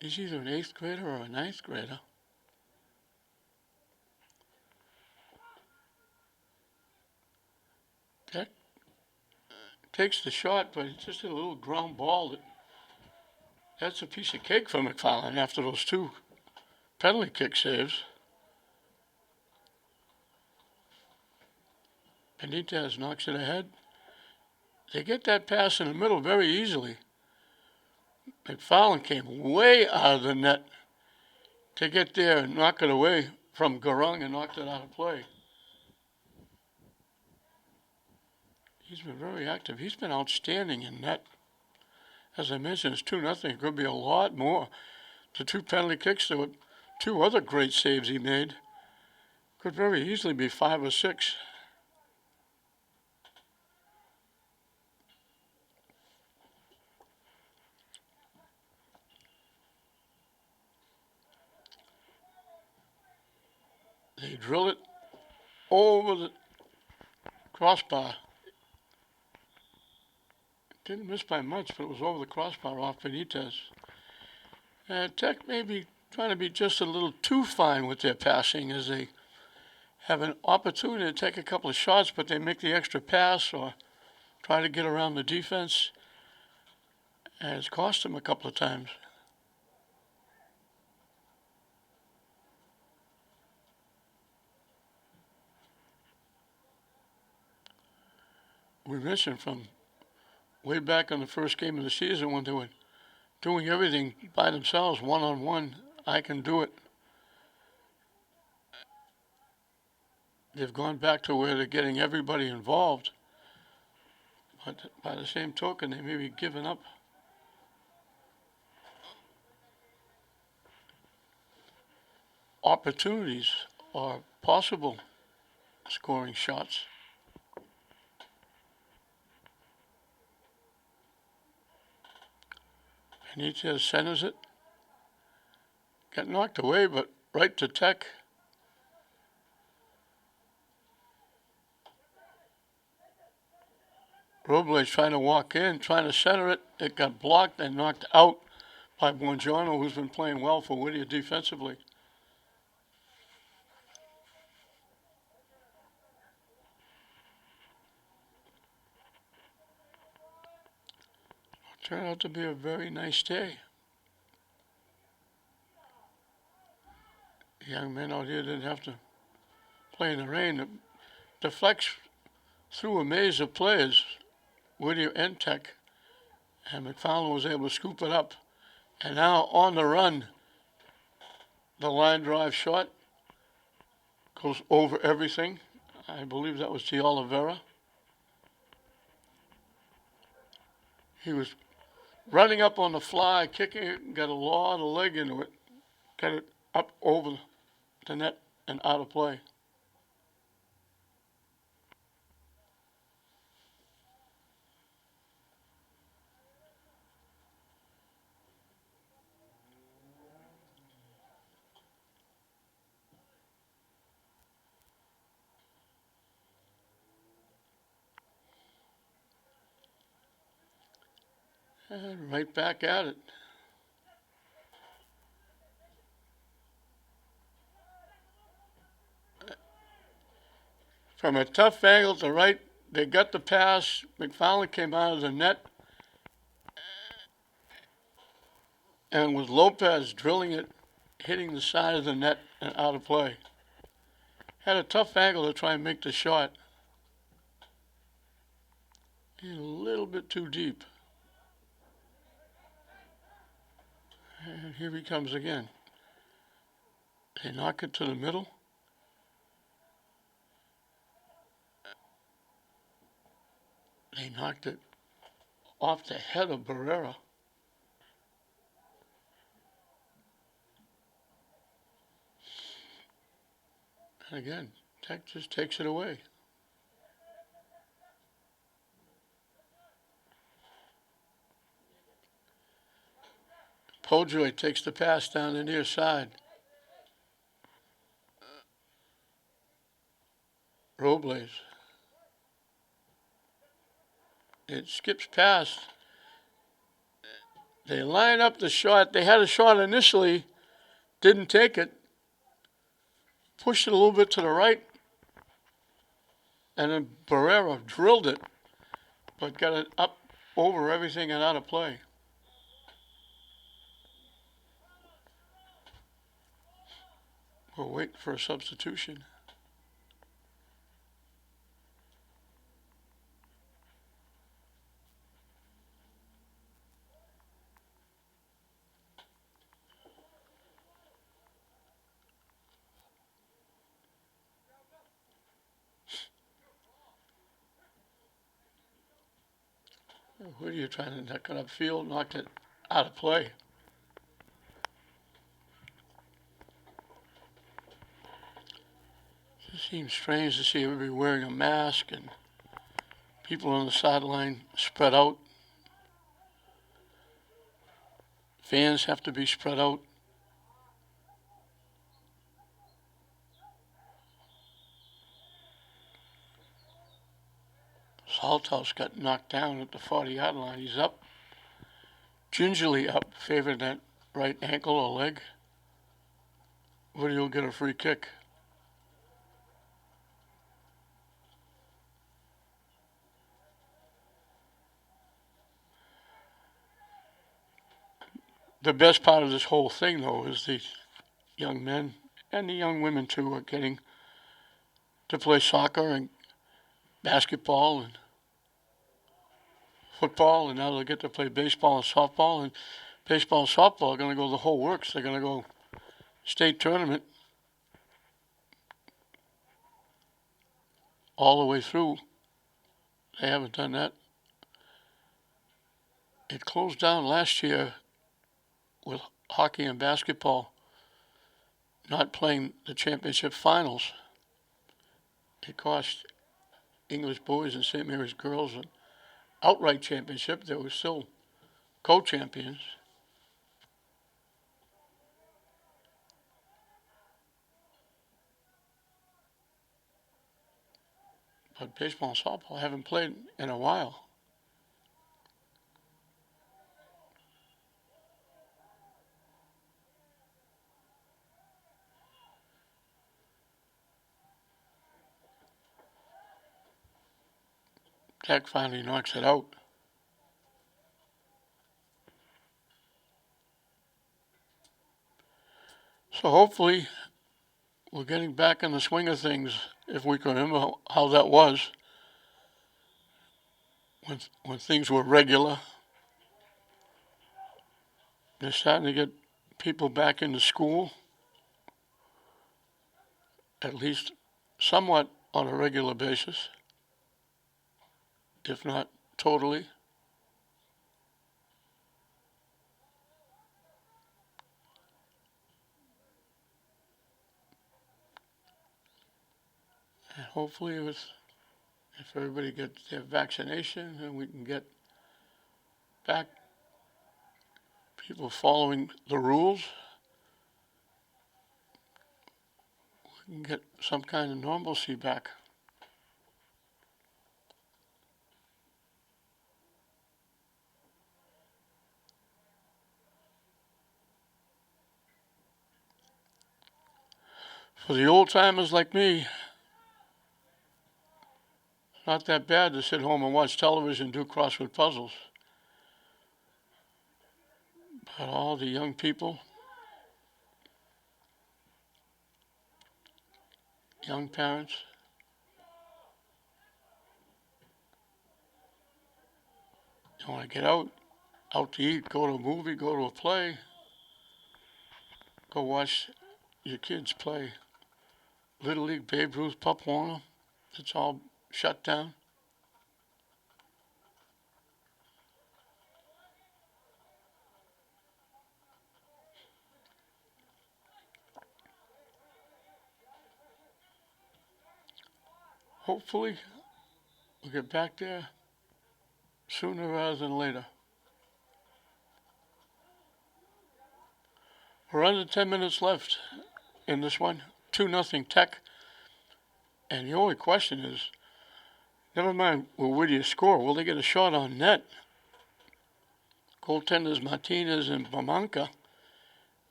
He's either an 8th grader or a 9th grader. Tech takes the shot, but it's just a little ground ball. That's a piece of cake for McFarland after those 2 penalty kick saves. Benitez knocks it ahead. They get that pass in the middle very easily. McFarland came way out of the net to get there and knock it away from Garung and knocked it out of play. He's been very active. He's been outstanding in net. As I mentioned, it's 2-0. It could be a lot more. The 2 penalty kicks, there were 2 other great saves he made. Could very easily be 5 or 6. They drill it over the crossbar. Didn't miss by much, but it was over the crossbar off Benitez. Tech may be trying to be just a little too fine with their passing as they have an opportunity to take a couple of shots, but they make the extra pass or try to get around the defense. And it's cost them a couple of times. We mentioned from way back in the first game of the season when they were doing everything by themselves, one-on-one. I can do it. They've gone back to where they're getting everybody involved. But by the same token, they may be giving up opportunities or possible scoring shots. Benitez centers it. Got knocked away, but right to Tech. Robles trying to walk in, trying to center it. It got blocked and knocked out by Buongiorno, who's been playing well for Whittier defensively. Turned out to be a very nice day. The young men out here didn't have to play in the rain. It deflects through a maze of players, Whittier and Tech, and McFarland was able to scoop it up. And now on the run, the line drive shot goes over everything. I believe that was to Oliveira. He was running up on the fly, kicking it, got a lot of leg into it, got it up over the net and out of play. And right back at it. From a tough angle to right, they got the pass. McFarland came out of the net. And with Lopez drilling it, hitting the side of the net and out of play. Had a tough angle to try and make the shot. A little bit too deep. And here he comes again. They knock it to the middle. They knocked it off the head of Barrera. And again, Tech just takes it away. Pojoy takes the pass down the near side. Robles. It skips past. They line up the shot. They had a shot initially, didn't take it. Pushed it a little bit to the right. And then Barrera drilled it, but got it up over everything and out of play. We're waiting for a substitution. Whittier trying to knock it upfield, knocked it out of play. It seems strange to see everybody wearing a mask and people on the sideline spread out. Fans have to be spread out. Salthouse got knocked down at the 40-yard line. He's up, gingerly up, favoring that right ankle or leg. Whittier will get a free kick. The best part of this whole thing, though, is the young men and the young women, too, are getting to play soccer and basketball and football, and now they'll get to play baseball and softball. And baseball and softball are going to go the whole works. They're going to go state tournament all the way through. They haven't done that. It closed down last year with hockey and basketball not playing the championship finals. It cost English boys and St. Mary's girls an outright championship. They were still co-champions. But baseball and softball haven't played in a while. Tech finally knocks it out. So hopefully we're getting back in the swing of things, if we can remember how that was when things were regular. They're starting to get people back into school, at least somewhat on a regular basis, if not totally. And hopefully if everybody gets their vaccination and we can get back people following the rules, we can get some kind of normalcy back. For the old timers like me, it's not that bad to sit home and watch television and do crossword puzzles. But all the young people, young parents, you want to get out to eat, go to a movie, go to a play, go watch your kids play Little League, Babe Ruth, Pop Warner. It's all shut down. Hopefully, we'll get back there sooner rather than later. We're under 10 minutes left in this one. 2-0 Tech. And the only question is, never mind will Whittier score, will they get a shot on net? Goaltenders Martinez and Bamanka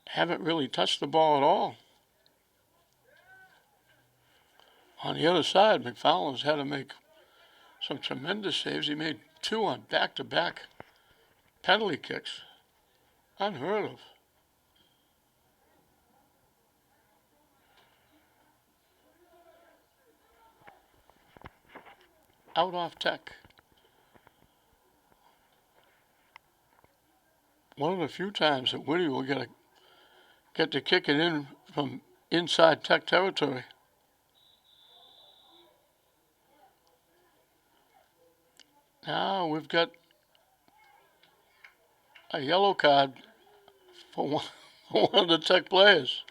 haven't really touched the ball at all. On the other side, McFarland's had to make some tremendous saves. He made 2 on back-to-back penalty kicks. Unheard of. Out off Tech. One of the few times that Whittier will get to kick it in from inside Tech territory. Now we've got a yellow card for one, for one of the Tech players.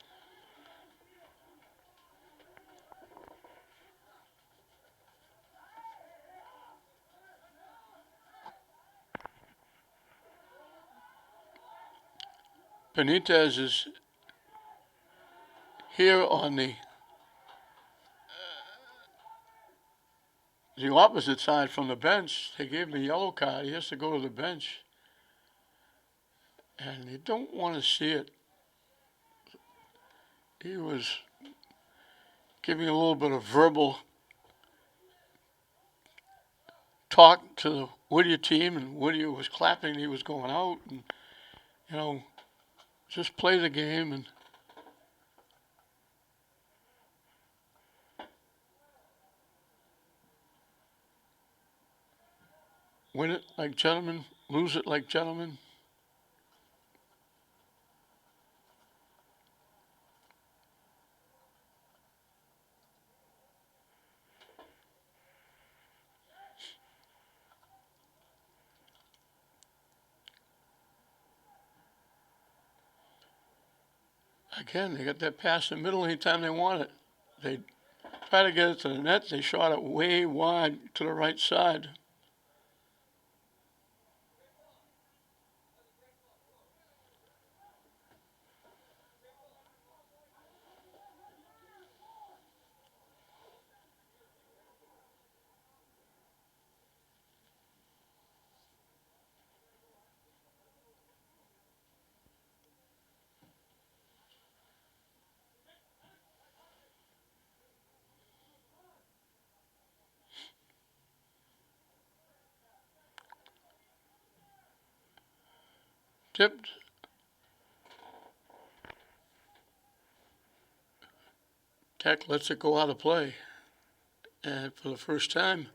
Benitez is here on the opposite side from the bench. They gave him a yellow card. He has to go to the bench. And you don't want to see it. He was giving a little bit of verbal talk to the Whittier team, and Whittier was clapping. He was going out, and you know, just play the game and win it like gentlemen, lose it like gentlemen. Again, they got that pass in the middle anytime they want it. They try to get it to the net. They shot it way wide to the right side. Tipped. Tech lets it go out of play. And for the first time,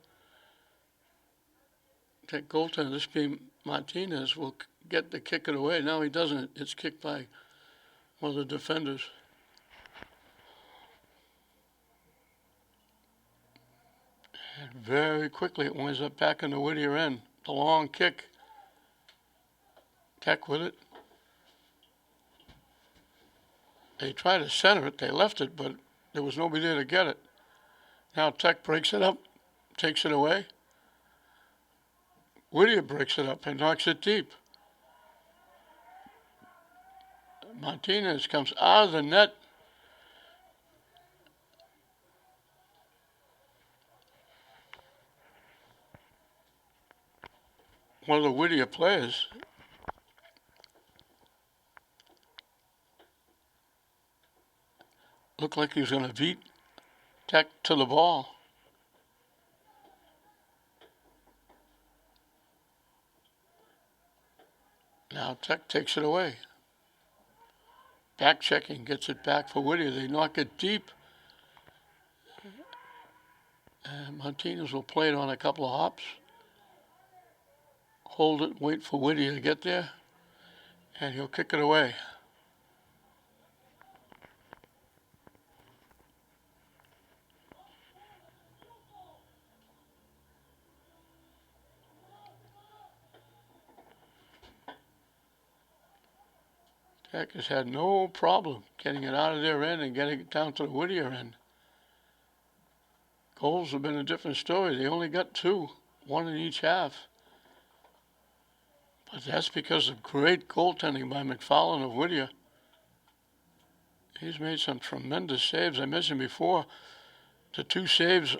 Tech goaltender, this being Martinez, will get to kick it away. Now he doesn't. It's kicked by one of the defenders. And very quickly it winds up back in the Whittier end. The long kick. Tech with it. They tried to center it. They left it, but there was nobody there to get it. Now Tech breaks it up, takes it away. Whittier breaks it up and knocks it deep. Martinez comes out of the net. One of the Whittier players looked like he was going to beat Tech to the ball. Now Tech takes it away. Back checking, gets it back for Whittier. They knock it deep. And Martinez will play it on a couple of hops. Hold it, wait for Whittier to get there. And he'll kick it away. Tech has had no problem getting it out of their end and getting it down to the Whittier end. Goals have been a different story. They only got two, one in each half. But that's because of great goaltending by McFarland of Whittier. He's made some tremendous saves. I mentioned before, the two saves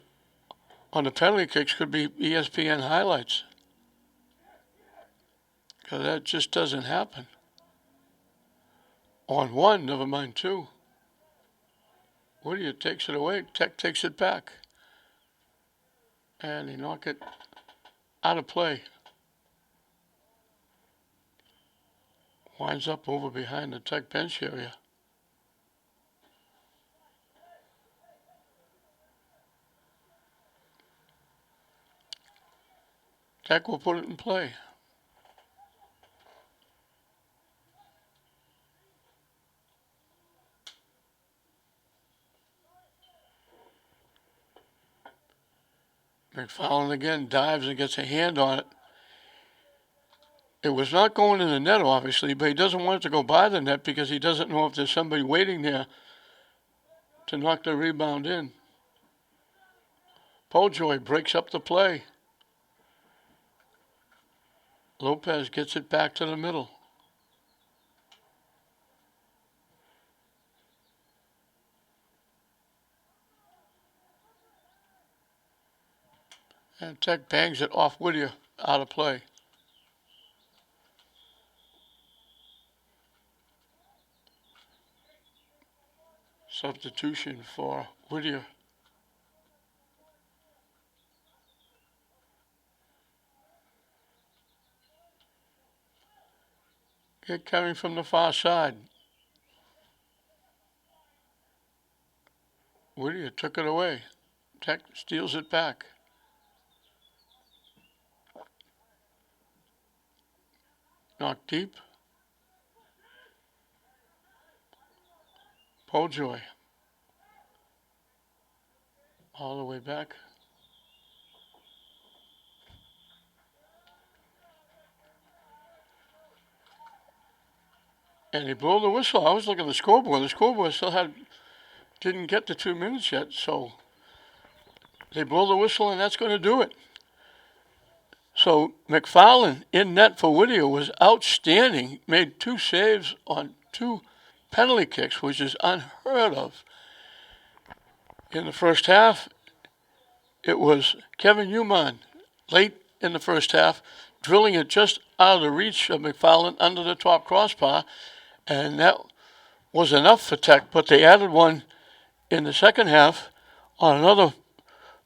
on the penalty kicks could be ESPN highlights. Because that just doesn't happen. On one, never mind two. Whittier takes it away. Tech takes it back. And they knock it out of play. Winds up over behind the Tech bench area. Tech will put it in play. McFarland again dives and gets a hand on it. It was not going in the net, obviously, but he doesn't want it to go by the net because he doesn't know if there's somebody waiting there to knock the rebound in. Pojoy breaks up the play. Lopez gets it back to the middle. And Tech bangs it off Whittier, out of play. Substitution for Whittier. Get coming from the far side. Whittier took it away. Tech steals it back. Knocked deep. Pojoy. All the way back. And they blow the whistle. I was looking at the scoreboard. The scoreboard still didn't get to 2 minutes yet, so they blow the whistle, and that's going to do it. So McFarland in net for Whittier was outstanding. Made 2 saves on 2 penalty kicks, which is unheard of. In the first half, it was Kevin Uman late in the first half, drilling it just out of the reach of McFarland under the top crossbar, and that was enough for Tech, but they added one in the second half on another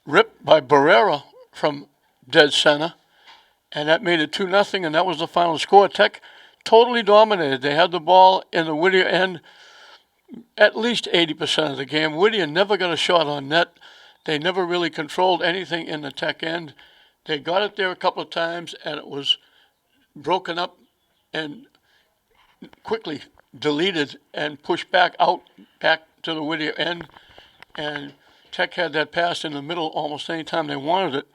rip by Barrera from dead center, and that made it 2-0, and that was the final score. Tech totally dominated. They had the ball in the Whittier end at least 80% of the game. Whittier never got a shot on net. They never really controlled anything in the Tech end. They got it there a couple of times, and it was broken up and quickly deleted and pushed back to the Whittier end. And Tech had that pass in the middle almost any time they wanted it,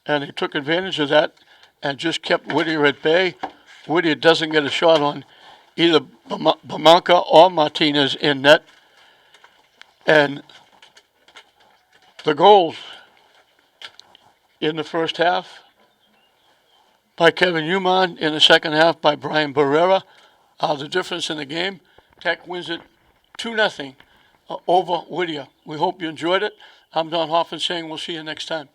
and they took advantage of that and just kept Whittier at bay. Whittier doesn't get a shot on either Bamanka or Martinez in net. And the goals in the first half by Kevin Uman, in the second half by Brian Barrera, are the difference in the game. Tech wins it 2-0 over Whittier. We hope you enjoyed it. I'm Don Hoffman saying we'll see you next time.